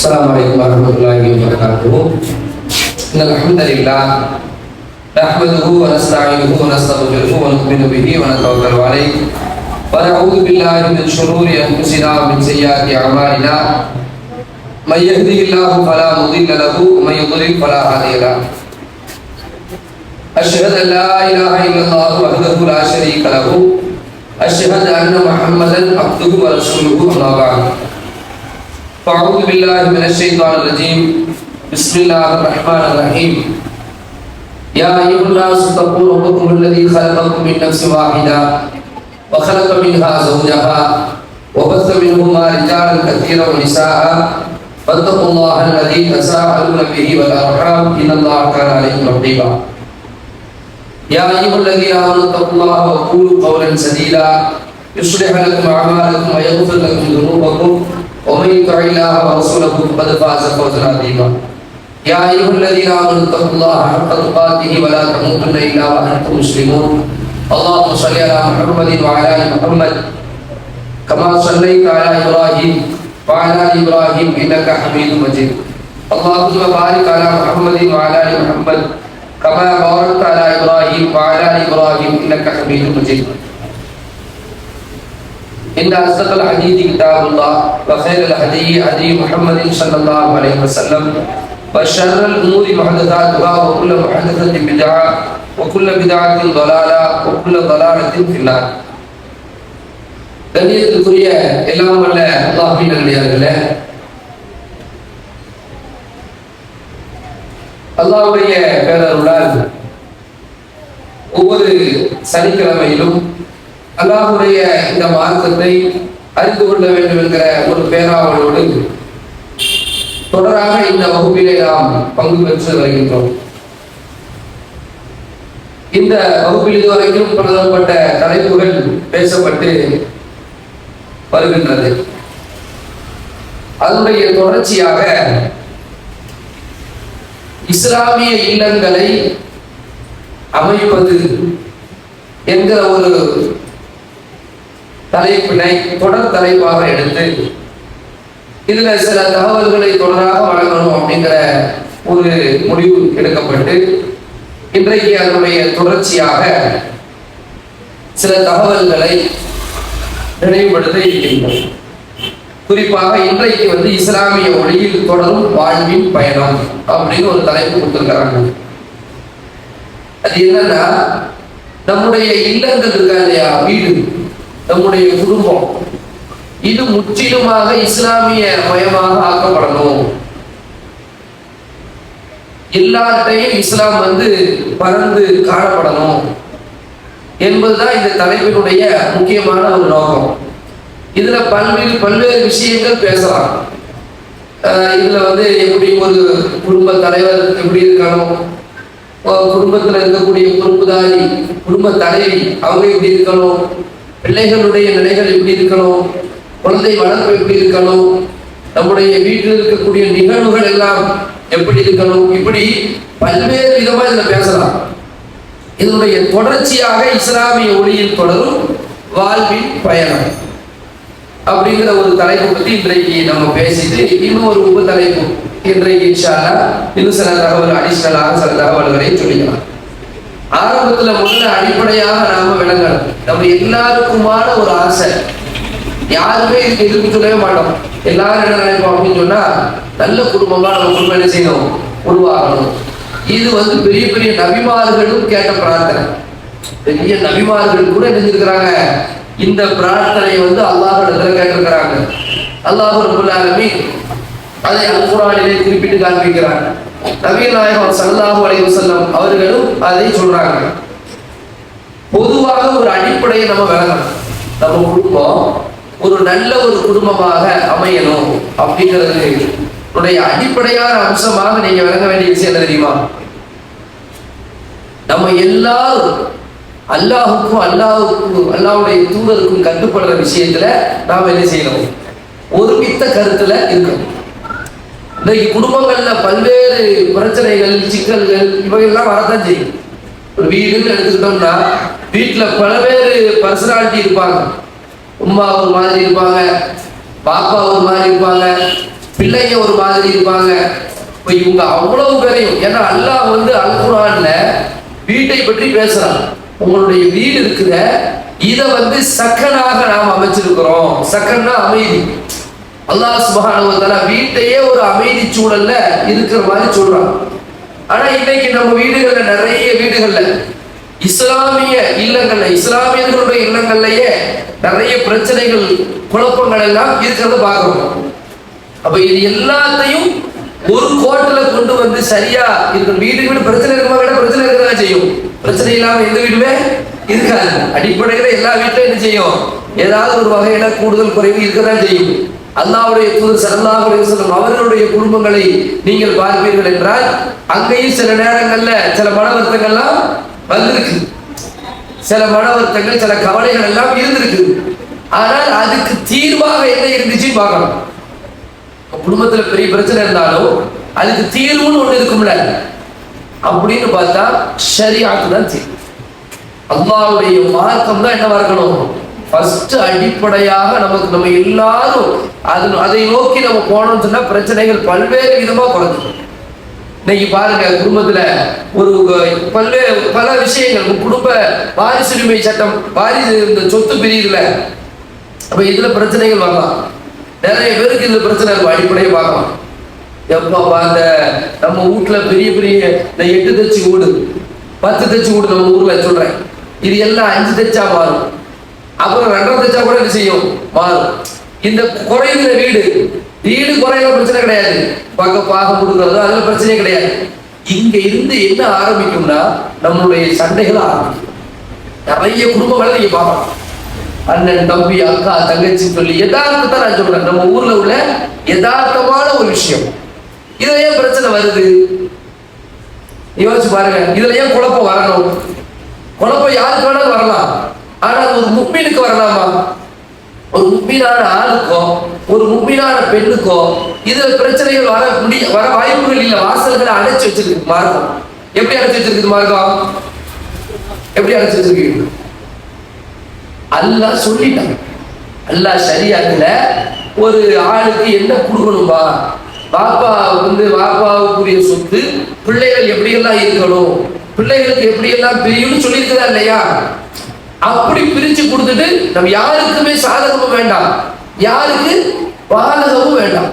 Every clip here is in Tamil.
Assalamualaikum warahmatullahi wabarakatuh. Alhamdulillah. Nahmaduhu wa nasta'inuhu wa nastaghfiruhu wa nu'minu bihi wa natawakkalu alayhi. Wa na'udzu billahi min shururi anfusina wa min sayyiati a'malina. May yahdihillahu fala mudilla lahu wa may yudlil fala hadiya lahu. Asyhadu an la ilaha illallah wahdahu la syarika lahu. Asyhadu anna Muhammadan abduhu wa rasuluhu amma ba'd. فأعوذ بالله من الشيطان الرجيم بسم الله الرحمن الرحيم يا أيها الناس اتقوا ربكم الذي خلقكم من نفس واحدة وخلق منها زوجها وبث منهما رجالا كثيرا ونساء فاتقوا الله الذي تساءلون به والأرحام إن الله كان عليكم رقيبا يا أيها الذين آمنوا اتقوا الله وقولوا قولا سديدا يصلح لكم أعمالكم ويغفر لكم ذنوبكم ومن يطع الله ورسوله فقد فاز فوزا عظيما يا ايها الذين امنوا اتقوا الله حق تقاته ولا تموتن الا وانتم مسلمون اللهم صل على محمد وعلى ال محمد كما صليت على ابراهيم وعلى ال ابراهيم انك حميد مجيد اللهم بارك على محمد وعلى ال محمد كما باركت على ابراهيم وعلى ال ابراهيم انك حميد مجيد إن أصدق الحديث كتاب الله وخير الهدي هدي محمد صلى الله عليه وسلم وشر الأمور محدثاتها وكل محدثة بدعة وكل بدعة ضلالة وكل ضلالة في النار. கண்ணியத்திற்குரிய எல்லாம் வல்ல அல்லாஹ்வின் நல்லடியார்களே, அல்லாஹ்வுடைய பேரருளால் ஒவ்வொரு சனிக்கிழமையிலும் அல்லாஹ்வுடைய இந்த மார்க்கத்தை அறிந்து கொள்ள வேண்டும் என்கிற ஒரு பேராவலோடு தொடராக இந்த வகுப்பிலே நாம் பங்கு பெற்று வருகின்றோம். இந்த வகுப்பில் இதுவரைக்கும் பலதரப்பட்ட தலைப்புகள் பேசப்பட்டு வருகின்றது. அதனுடைய தொடர்ச்சியாக இஸ்லாமிய இல்லங்களை அமைப்பது என்கிற ஒரு தலைப்பினை தொடர் தலைப்பாக எடுத்து இதுல சில தகவல்களை தொடராக வழங்கணும் அப்படிங்கிற ஒரு முடிவு எடுக்கப்பட்டு இன்றைக்கு அதனுடைய தொடர்ச்சியாக சில தகவல்களை நினைவுபடுத்த இருக்கின்றோம். குறிப்பாக இன்றைக்கு இஸ்லாமிய ஒளியில் தொடரும் வாழ்வின் பயணம் அப்படின்னு ஒரு தலைப்பு கொடுத்திருக்கிறாங்க. அது என்னன்னா, நம்முடைய இல்லங்கள் இருக்கா இல்லையா, வீடு, நம்முடைய குடும்பம், இது முற்றிலுமாக இஸ்லாமிய மயமாக ஆக்கப்படணும். எல்லாத்தையும் இஸ்லாம் பறந்து காணப்படணும் என்பதுதான் இந்த தலைப்பினுடைய முக்கியமான ஒரு நோக்கம். இதுல பல்வேறு விஷயங்கள் பேசலாம். இதுல எப்படி ஒரு குடும்ப தலைவர் எப்படி இருக்கணும், குடும்பத்துல இருக்கக்கூடிய பொறுப்புதாரி குடும்ப தலைவி அவங்க எப்படி இருக்கணும், பிள்ளைகளுடைய நிலைகள் எப்படி இருக்கணும், குழந்தை வளர்ப்பு எப்படி இருக்கணும், நம்முடைய வீட்டில் இருக்கக்கூடிய நிகழ்வுகள் எல்லாம் எப்படி இருக்கணும், இப்படி பல்வேறு விதமா இதுல பேசலாம். இதனுடைய தொடர்ச்சியாக இஸ்லாமிய ஒளியில் தொடரும் வாழ்வின் பயணம் அப்படிங்கிற ஒரு தலைப்பு பற்றி இன்றைக்கு நம்ம பேசிட்டு இன்னும் ஒரு உப தலைப்பு இன்றைக்கு இன்ஷா அல்லாஹ் இன்னும் சில தகவல் அடிஷனலாக சில தகவல்களை சொல்லிக்கலாம். ஆரம்பத்துல முதல்ல அடிப்படையாக நாம விளங்கணும். நம்ம எல்லாருக்குமான ஒரு ஆசை, யாருமே இதுக்கு எதிர்ப்பு சொல்லவே மாட்டோம். எல்லாரும் என்ன நினைப்போம் அப்படின்னு சொன்னா, நல்ல குடும்பமா நம்ம குடும்பம் என்ன செய்யணும், உருவாகணும். இது பெரிய பெரிய நபிமார்களும் கேட்ட பிரார்த்தனை. பெரிய நபிமார்கள் கூட நினைச்சிருக்கிறாங்க இந்த பிரார்த்தனை அல்லாஹ்விடத்துல கேட்டிருக்கிறாங்க. அல்லாஹ் ரப்பல் ஆலமீன் அதை அல்-குர்ஆனிலே குறிப்பிட்டு காண்பிக்கிறாங்க. நபிகள் நாயகம் ஸல்லல்லாஹு அலைஹி வஸல்லம் அவர்களும் அதை சொல்றாங்க. பொதுவாக ஒரு அடிப்படையை நம்ம விளங்கணும். நம்ம குடும்பம் ஒரு நல்ல ஒரு குடும்பமாக அமையணும் அப்படிங்கிறது அடிப்படையான அம்சமாக நீங்க விளங்க வேண்டிய விஷயம் என்ன தெரியுமா? நம்ம எல்லாரும் அல்லாஹ்வுடைய தூதருக்கும் கட்டுப்படுற விஷயத்துல நாம என்ன செய்யணும், ஒருமித்த கருத்துல இருக்கணும். இன்றைக்கு குடும்பங்கள்ல பல்வேறு பிரச்சனைகள், சிக்கல்கள் இவையெல்லாம் வரத்தான் செய்யும். ஒரு வீடுன்னு எடுத்துக்கிட்டோம்னா வீட்டுல பல்வேறு பர்சனாலிட்டி இருப்பாங்க. உம்மா ஒரு மாதிரி இருப்பாங்க, பாப்பா ஒரு மாதிரி இருப்பாங்க, பிள்ளைங்க ஒரு மாதிரி இருப்பாங்க. இப்ப இவங்க அவ்வளவு பேரையும், ஏன்னா அல்லாஹ் வந்து அல் குர்ஆன்ல வீட்டை பற்றி பேசுறான். உங்களுடைய வீடு இருக்குத, இதை வந்து சக்கனாக நாம் அமைச்சிருக்கிறோம். சக்கன்னா அமைதி. அல்லாஹ் சுப்ஹானஹு வ தஆலா வீட்டையே ஒரு அமைதி சூழல்ல இருக்கிற மாதிரி சொல்றான். ஆனா இன்னைக்கு நம்ம வீடுகள்ல, நிறைய வீடுகள்ல, இஸ்லாமிய இல்லங்கள்ல, இஸ்லாமியர்களுடைய இல்லங்கள்லயே நிறைய பிரச்சனைகள், குழப்பங்கள் எல்லாம் இருக்கிறத பார்க்கிறோம். அப்ப இது எல்லாத்தையும் ஒரு கோட்டில கொண்டு வந்து சரியா இருக்கிற வீடு பிரச்சனை இருக்குமா? பிரச்சனை இருக்கதான் செய்யும். பிரச்சனை இல்லாம எந்த வீடுமே இருக்காது. அடிப்படையில எல்லா வீட்டிலும் என்ன செய்யும்? ஏதாவது ஒரு வகையில கூடுதல் குறைவு இருக்கதான் செய்யும். அல்லாஹ்வுடைய தூதர் ஸல்லல்லாஹு அலைஹி வஸல்லம் அவர்களுடைய குடும்பங்களை நீங்கள் பார்ப்பீர்கள் என்றால் அங்கேயும் சில நேரங்கள்ல சில மன வருத்தங்கள்லாம் வந்திருக்கு. சில மன வருத்தங்கள், சில கவலைகள் எல்லாம் இருந்திருக்கு. ஆனால் அதுக்கு தீர்வாக என்ன இருந்துச்சுன்னு பார்க்கணும். குடும்பத்துல பெரிய பிரச்சனை இருந்தாலும் அதுக்கு தீர்வுன்னு ஒண்ணு இருக்கும்ல, அப்படின்னு பார்த்தா ஷரியாத்து தான் தீர்வு. அல்லாஹ்வுடைய மார்க்கம் தான் என்னவா இருக்கணும்? ஃபர்ஸ்ட் அடிப்படையாக நமக்கு, நம்ம எல்லாரும் அதை நோக்கி நம்ம போனோம்னு சொன்னா பிரச்சனைகள் பல்வேறு விதமா குறைஞ்சிடும். இன்னைக்கு பாருங்க, குடும்பத்துல ஒரு பல விஷயங்கள், குடும்ப வாரிசுரிமை சட்டம், வாரிசு இந்த சொத்து பிரிவுல, அப்ப இதுல பிரச்சனைகள் வரலாம். நிறைய பேருக்கு இந்த பிரச்சனை இருக்கும். அடிப்படையை பார்க்கலாம். எப்பப்பா அந்த நம்ம வீட்டுல பெரிய பெரிய இந்த 8 தச்சு வீடு, 10 தச்சு வீடு நம்ம ஊர்ல சொல்றேன், இது எல்லாம் 5 தச்சா மாறும். அப்புறம் 2 தச்சா கூட என்ன செய்யும்? மாறும். இந்த குறைந்த வீடு குறையில பிரச்சனை கிடையாது. பாகம் கொடுக்கறதோ அதுல பிரச்சனையே கிடையாது. இங்க இருந்து என்ன ஆரம்பிக்கும்னா நம்மளுடைய சண்டைகள் ஆரம்பிக்கும். நிறைய குடும்பங்களை நீங்க பார்க்கலாம். அண்ணன், தம்பி, அக்கா, தங்கச்சி சொல்லி யதார்த்தத்தை நான் சொல்றேன். நம்ம ஊர்ல உள்ள யதார்த்தமான ஒரு விஷயம். இதுல ஏன் பிரச்சனை வருது? யோசிச்சு பாருங்க. இதுல ஏன் குழப்பம் வரணும்? குழப்பம் யாருக்கு வேணாலும் வரலாம். ஆனா ஒரு முஃமினுக்கு வரலாமா? ஒரு முஃமினான ஆணுக்கோ ஒரு முஃமினான பெண்ணுக்கோ இதுல பிரச்சனைகள் வர வாய்ப்புகள் இல்ல. வாசல்களை அடைச்சு வச்சிருக்கு மார்க்கம். எப்படி அடைச்சு வச்சிருக்கு மார்க்கம்? எப்படி அடைச்சு வச்சிருக்கு? அல்லாஹ் சொல்லிட்டாங்க. அல்லாஹ் ஷரியத்துல ஒரு ஆளுக்கு என்ன கொடுக்கணும்பா, வாப்பாவுக்குரிய சொத்து பிள்ளைகள் எப்படியெல்லாம் இருக்கணும், பிள்ளைகளுக்கு எப்படியெல்லாம் பிரியும்னு சொல்லியிருக்கிறதா இல்லையா? அப்படி பிரிச்சு கொடுத்துட்டு நம்ம யாருக்குமே சாதகமும் வேண்டாம், யாருக்கு பாதகமும் வேண்டாம்.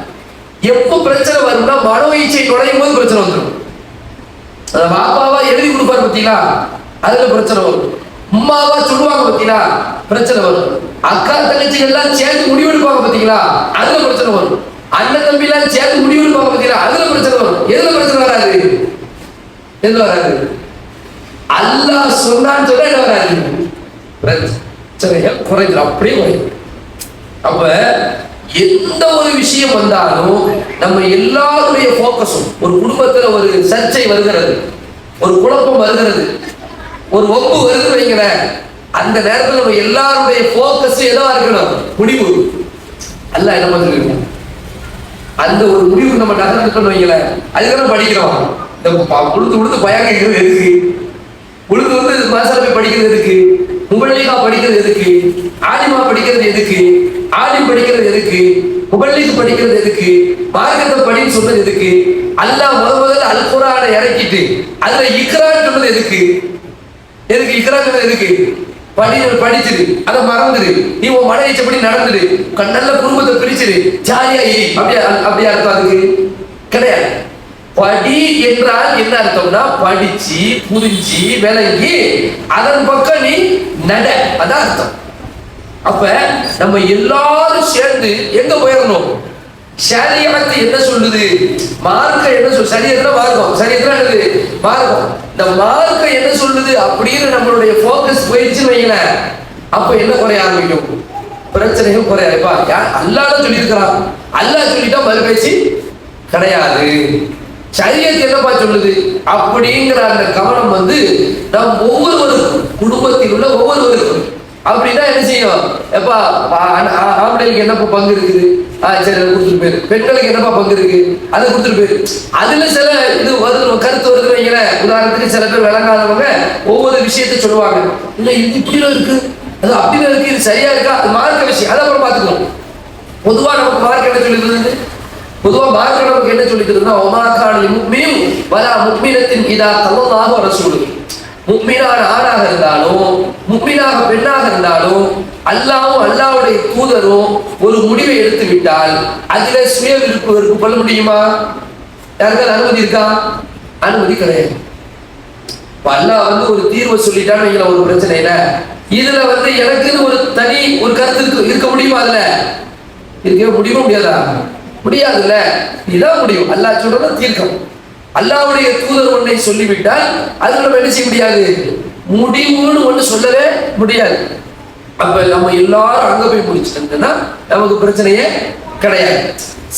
எப்ப பிரச்சனை வரும்னா மனோ இச்சை நுழையும் போது பிரச்சனை வந்துடும். பாப்பாவா எழுதி கொடுப்பாரு பார்த்தீங்களா, அதுல பிரச்சனை வரும். அம்மாவா சொல்லுவாங்க பார்த்தீங்களா, பிரச்சனை வரும். அக்கா தங்கச்சிகள் எல்லாம் சேர்ந்து முடிவெடுப்பாங்க பார்த்தீங்களா, அதுல பிரச்சனை வரும். அண்ணன் தம்பி எல்லாம் சேர்ந்து முடிவெடுப்பாங்க பார்த்தீங்களா, அதுல பிரச்சனை வரும். எதுல பிரச்சனை வராது? எதுல வராது? அல்லாஹ் சொன்னான்னு சொல்ல என்ன வராது? பிரச்சனைகள் குறைஞ்சிடும், அப்படியே குறையும். அப்ப எந்த ஒரு விஷயம் வந்தாலும் நம்ம எல்லாருடைய போக்கஸும், ஒரு குடும்பத்துல ஒரு சர்ச்சை வருகிறது, ஒரு குழப்பம் வருகிறது, ஒரு ஒப்பு வருது வைக்கிற அந்த நேரத்தில் நம்ம எல்லாருடைய போக்கஸ் எதுவா இருக்கணும்? முடிவு. அல்ல என்ன பண்ணிருக்கோம், அந்த ஒரு முடிவு நம்ம நகர்ந்துட்டோம்னு வைக்கல. அதுக்கு படிக்கிறோம். உழுது பயங்கிறது எதுக்கு? உழுது மாசால போய் படிக்கிறது எதுக்கு? முபல்லிகா படிக்கிறது எதுக்கு? ஆலிமா படிக்கிறது எதுக்கு? ஆலிம் படிக்கிறது எதுக்கு? முபல்லிக் படிக்கிறது எதுக்கு? மார்க்கத்தை படின்னு சொன்னது எதுக்கு? அல்லாஹ் முதல்ல அல் குர்ஆனை இறக்கிட்டு அதுல இக்ரான்னு சொன்னது எதுக்கு? இக்ரா சொன்னது எதுக்கு? படிச்சிரு, அதை மறந்துடு, நீ உன் மன இச்சப்படி நடந்துடு, நல்ல குடும்பத்தை பிரிச்சிரு, ஜாலியா இரு. அப்படியா அர்த்தம்? அதுக்கு கிடையாது. படி என்றால் என்ன அர்த்தம்னா படிச்சு புரிஞ்சு விளங்கி அதன் பக்கம் நீ நட, அதான் அர்த்தம். அப்ப நம்ம எல்லாரும் சேர்ந்து எங்க போயிடணும்? ஷரியத் என்ன சொல்லுது, மார்க்கம் என்ன சொல்லுது? ஷரியத்னா மார்க்கம், ஷரியத்னா என்னது? மார்க்கம். இந்த மார்க்கம் என்ன சொல்லுது அப்படின்னு நம்மளுடைய ஃபோக்கஸ் போயிடுச்சுன்னு வைங்களேன், அப்ப என்ன குறைய ஆரம்பிக்கும்? பிரச்சனைகள் குறையாதுப்பா. அல்லாஹ் சொல்லியிருக்கிறான், அல்லாஹ் சொல்லிட்டா மறுபேச்சு கிடையாது. ஷரியத் என்னப்பா சொல்லுது அப்படிங்கிற அந்த கவனம் வந்து நம் ஒவ்வொருவருக்கும், குடும்பத்தில் உள்ள ஒவ்வொருவருக்கும். அப்படின்னா என்ன செய்யும்? எப்பா ஆம்பளைக்கு என்னப்பா பங்கு இருக்குது, சரி கொடுத்துட்டு போயிரு. பெண்களுக்கு என்னப்பா பங்கு இருக்கு, அதை கொடுத்துட்டு போயிரு. அதுல சில இது வருது, கருத்து வருது வைங்களேன். உதாரணத்துக்கு சில பேர் விளங்காதவங்க ஒவ்வொரு விஷயத்த சொல்லுவாங்க, இல்ல இது இப்படிலாம் இருக்கு, அது அப்படிலாம் இருக்கு, இது சரியா இருக்கா, அது மார்க்க விஷயம், அதை அப்புறம் பார்த்துக்கணும். பொதுவா நமக்கு மார்க்க என்ன சொல்லிருந்தது? பொதுவா மார்க்க நமக்கு என்ன சொல்லிட்டு இருந்தா ஒமாக்கான முக்மீன் வலா முக்மீனத்தின் இதா கல்லல்லாஹு வ ரசூலுஹு. முக்மீனான ஆணாக இருந்தாலும் முக்மீனாக பெண்ணாக இருந்தாலும் அல்லாஹ்வும் அல்லாஹ்வுடைய தூதரும் ஒரு முடிவை எடுத்து விட்டால் அதில சுய விருப்பு கொள்ள முடியுமா? யாருக்காவது அனுமதி இருக்கா? அனுமதி கிடையாது. அல்லாஹ் வந்து ஒரு தீர்வை சொல்லிட்டான்னு ஒரு பிரச்சனையில இதுல வந்து எனக்குன்னு ஒரு தனி ஒரு கருத்து இருக்க முடியுமா? அதுல இருக்கவே முடியுமா? முடியாதா? முடியாதுல்ல. இதான் முடியும். அல்லாஹ் சொல்றத தீர்க்கம். அல்லாஹ்வுடைய தூதர் ஒன்றை சொல்லிவிட்டால் அது நம்ம என்ன செய்ய முடியாது, முடிவுன்னு ஒண்ணு சொல்லவே முடியாது. அப்ப நம்ம எல்லாரும் அங்க போய் முடிச்சுட்டோம்னா நமக்கு பிரச்சனையே கிடையாது.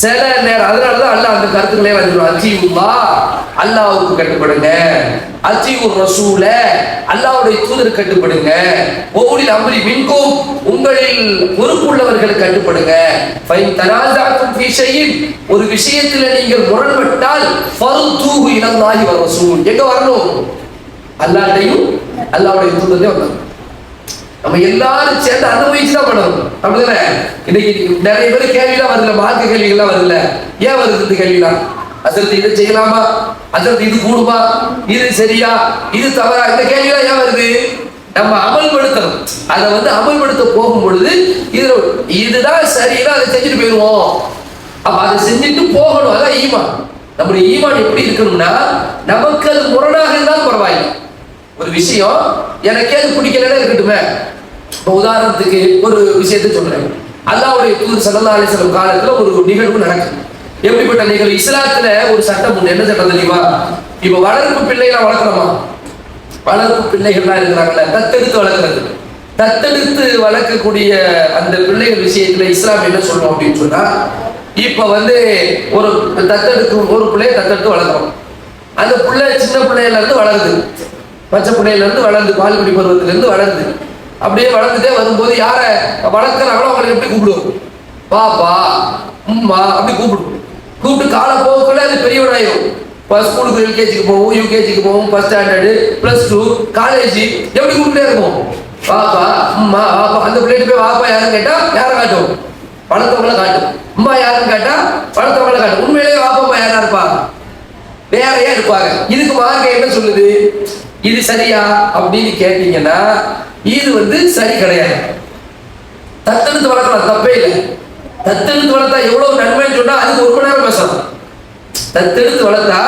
சில நேரம் அதனாலதான் அல்லாஹ் அந்த கருத்துக்களே வந்துடும். அஜீவுல்லா, அல்லாஹ்வுக்கு கட்டுப்படுங்க. அஜீவுர் ரசூல, அல்லாஹ்வுடைய தூதருக்கு கட்டுப்படுங்க. ஒவ்வொரு அம்ரி மின்கும், உங்களில் பொறுப்புள்ளவர்களுக்கு கட்டுப்படுங்க. ஃபைன் தனாஸஅதும் ஃபீ ஷைஇன், ஒரு விஷயத்தில் நீங்கள் முரண்பட்டால் ஃபர்தூஹு இலல்லாஹி வ ரசூல், எங்க வரணும்? அல்லாஹ்வையும் அல்லாஹ்வுடைய தூதரையும் வரணும். நம்ம எல்லாரும் சேர்ந்து அனுபவிச்சு தான் பண்ணணும். அப்படிதானே? இன்னைக்கு நிறைய பேர் கேள்விலாம் வருதுல, மார்க்க கேள்விகள்லாம் வருதுல்ல. ஏன் வருது இந்த கேள்விலாம்? அசரத்து இதை செய்யலாமா, அசரத்து இது கூடுமா, இது சரியா, இது தவறா, இந்த கேள்விலாம் ஏன் வருது? நம்ம அமல்படுத்தணும். அதை வந்து அமல்படுத்த போகும் பொழுது இதுதான் சரியா அதை செஞ்சுட்டு போயிடுவோம். அப்ப அதை செஞ்சுட்டு போகணும். அதான் ஈமான். நம்முடைய ஈமான் எப்படி இருக்கணும்னா, நமக்கு அது முரணாக இருந்தாலும் பரவாயில்லை. ஒரு விஷயம் எனக்கே அது பிடிக்கலன்னா இருக்கட்டுமே. இப்போ உதாரணத்துக்கு ஒரு விஷயத்தை சொல்றேன். அல்லாஹ்வுடைய தூதர் ஸல்லல்லாஹு அலைஹி வஸல்லம் காலத்துல ஒரு நிகழ்வு நடக்குது. எப்படிப்பட்ட நிகழ்வு? இஸ்லாத்துல ஒரு சட்டம் உண்டு. என்ன சட்டம் தெரியுமா? இப்ப வளர்ப்பு பிள்ளைகளை வளர்க்கணுமா? வளர்ப்பு பிள்ளைகள்லாம் இருக்கிறாங்கல்ல, தத்தெடுத்து வளர்க்கறது. தத்தெடுத்து வளர்க்கக்கூடிய அந்த பிள்ளைகள் விஷயத்துல இஸ்லாம் என்ன சொல்றோம் அப்படின்னு சொன்னா, இப்ப வந்து ஒரு தத்தெடுக்கும் ஒரு பிள்ளைய தத்தெடுத்து வளர்க்கணும். அந்த பிள்ளை சின்ன பிள்ளையில இருந்து வளருது, பச்சை பிள்ளையில இருந்து வளர்ந்து, பால்குடி பருவத்துல இருந்து வளர்ந்து, அப்படியே வளர்ந்துட்டே வரும்போது யாரை வளர்க்குறாங்களோ அவங்களை எப்படி கூப்பிடுவோம்? பாப்பா, அம்மா அப்படி கூப்பிடுவோம். கூப்பிட்டு கால போகக்குள்ள அது பெரியவனாயிரும். ஸ்கூலுக்கு எல்கேஜிக்கு போவோம், யூகேஜிக்கு போவோம், ஃபர்ஸ்ட் ஸ்டாண்டர்டு, +2, காலேஜ், எப்படி கூப்பிட்டே இருக்கும்? பாப்பா, அம்மா, பாப்பா. அந்த பிள்ளைட்டு போய் பாப்பா யாருன்னு கேட்டா யாரை காட்டும்? பணத்தவங்களை காட்டும். அம்மா யாருன்னு கேட்டா பணத்தவங்களை காட்டும். உண்மையிலேயே பாப்பா அம்மா யாரா இருப்பா? வேறையா இருப்பாங்க. இதுக்கு மார்க்கம் என்ன சொல்லுது? இது சரியா அப்படின்னு கேட்டீங்கன்னா இது வந்து சரி கிடையாது. தத்தெடுத்து வளர்க்கலாம், தப்பே இல்லை. தத்தெடுத்து வளர்த்தா எவ்வளவு நன்மைன்னு சொன்னா அதுக்கு 1 மணி நேரம் பேசலாம். தத்தெடுத்து வளர்த்தா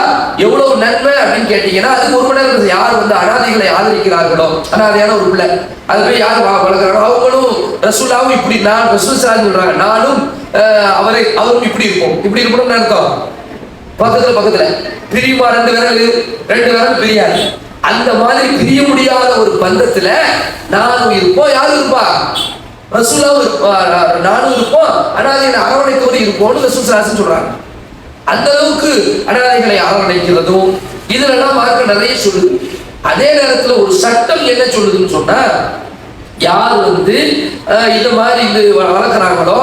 எவ்வளவு நன்மை அப்படின்னு கேட்டீங்கன்னா அதுக்கு 1 மணி நேரம் பேச. யார் வந்து அனாதைகளை ஆதரிக்கிறார்களோ, அனாதையான ஒரு பிள்ளை, அது போய் யார் வளர்க்குறாங்களோ அவங்களும் ரசூலாவும் இப்படி, நான் ரசூல் சொல்றாங்க, நானும் அவரும் இப்படி இருப்போம். இப்படி இருக்கணும்னு அர்த்தம். பக்கத்துல பிரியுமா? 2 விரல் பிரியாது. அந்த மாதிரி பிரிய முடியாத ஒரு பந்தத்துல நானும் இருப்போம். யாரும் இருப்பா? ரசூலாவும் இருப்பா, நானும் இருப்போம். அனாதைகளை அரவணைத்தோடு இருப்போம்னு ரசூல் சொல்றாங்க. அந்த அளவுக்கு அனாதைகளை அரவணைக்கிறதும் இதுலெல்லாம் மார்க்க நிறைய சொல்லுது. அதே நேரத்துல ஒரு சட்டம் என்ன சொல்லுதுன்னு சொன்னா, யார் வந்து இந்த மாதிரி இது வளர்க்குறாங்களோ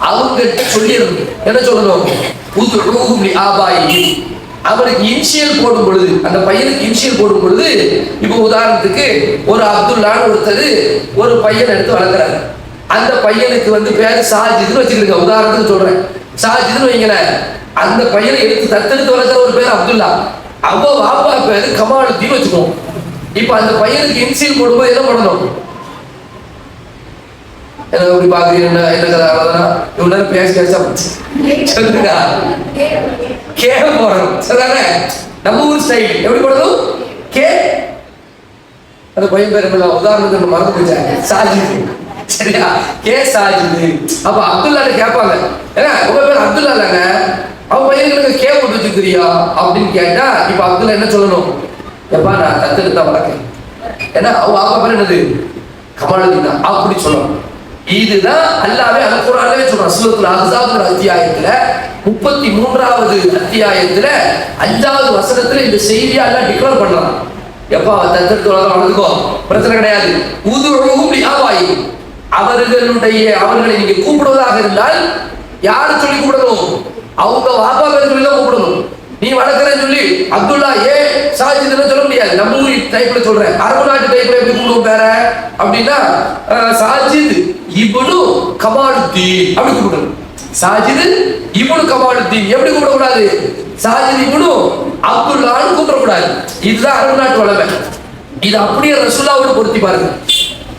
அவங்க சொல்லிடணும். என்ன சொல்லணும்? அவனுக்கு இனிஷியல் போடும் பொழுது, அந்த பையனுக்கு இனிஷியல் போடும் பொழுது, இப்போ உதாரணத்துக்கு ஒரு அப்துல்லான்னு ஒருத்தர் ஒரு பையன் எடுத்து வளர்க்குறாரு. அந்த பையனுக்கு வந்து பேர் சாஜித்னு வச்சுக்கிருங்க. உதாரணத்துக்கு சொல்றேன், சாஜித்னு வைங்களேன். அந்த பையனை எடுத்து தத்தெடுத்து வளர்க்குற ஒரு பேர் அப்துல்லா, அவ வாப்பா பேரு கமாலுத்தீன் வச்சுக்கோம். இப்போ அந்த பையனுக்கு இனிஷியல் போடும்போது என்ன பண்ணணும்? எப்படி பாக்குறீங்க? என்ன கதை? அவ்வளவுதான். இவ்வளவு நேரம் பேச சொல்லுங்க. கேட்க போறோம் சரிதானே? நம்ம ஊர் ஸ்டைல் எப்படி போடணும்? கே, அந்த பையன் பேர் என்ன? உதாரணத்துக்கு மறந்து போச்சாங்க, சாஜித். சரியா? கே சாஜித். அப்ப அப்துல்லான்னு கேட்பாங்க. ஏன்னா உங்க பேர் அப்துல்லா இல்லைங்க, அவன் பையனுக்கு கே போட்டு வச்சுக்கிறியா அப்படின்னு கேட்டா, இப்ப அப்துல்லா என்ன சொல்லணும்? எப்பா நான் தத்தெடுத்தா வளர்க்கேன். ஏன்னா அவன் அப்பா பேர் என்னது? கமாலுத்தீன் தான் அப்படி சொல்லணும். இதுதான் அல்லாஹ்வே அல் குர்ஆன்லயே சொல்றான். சூரத்துல் அஹ்ஸாப் அத்தியாயத்துல 33வது அத்தியாயத்துல 5வது வசனத்துல இந்த செய்தியை அல்லாஹ் டிக்ளேர் பண்றான். எப்பா தத்தெடுத்து வளர்ந்துக்கோ, பிரச்சனை கிடையாது. உதுஉஹும் லிஆபாயி, அவர்களை நீங்க கூப்பிடுவதாக இருந்தால் யாரு சொல்லி கூப்பிடணும்? அவங்க வாப்பா பேர் சொல்லி தான் கூப்பிடணும். நீ வளர்க்குறேன்னு சொல்லி அப்துல்லா சாஜித்னு சொல்ல முடியாது. நம்ம ஊர் டைப்ல சொல்றேன். அரபு நாட்டு டைப்ல எப்படி கூப்பிடுவோம் பேர அப்படின்னா, சாஜித் இப்னு கமாலுத்தீன் அப்படி கூப்பிடணும். சாஜித் இப்னு கமாலுத்தீன் எப்படி கூப்பிடக்கூடாது? சாஜித் இப்னு அப்துல்லான்னு கூப்பிடக்கூடாது. இதுதான் அரபு நாட்டு வளமை. இது அப்படியே ரசூலுல்லாவோட பொருத்தி பாருங்க.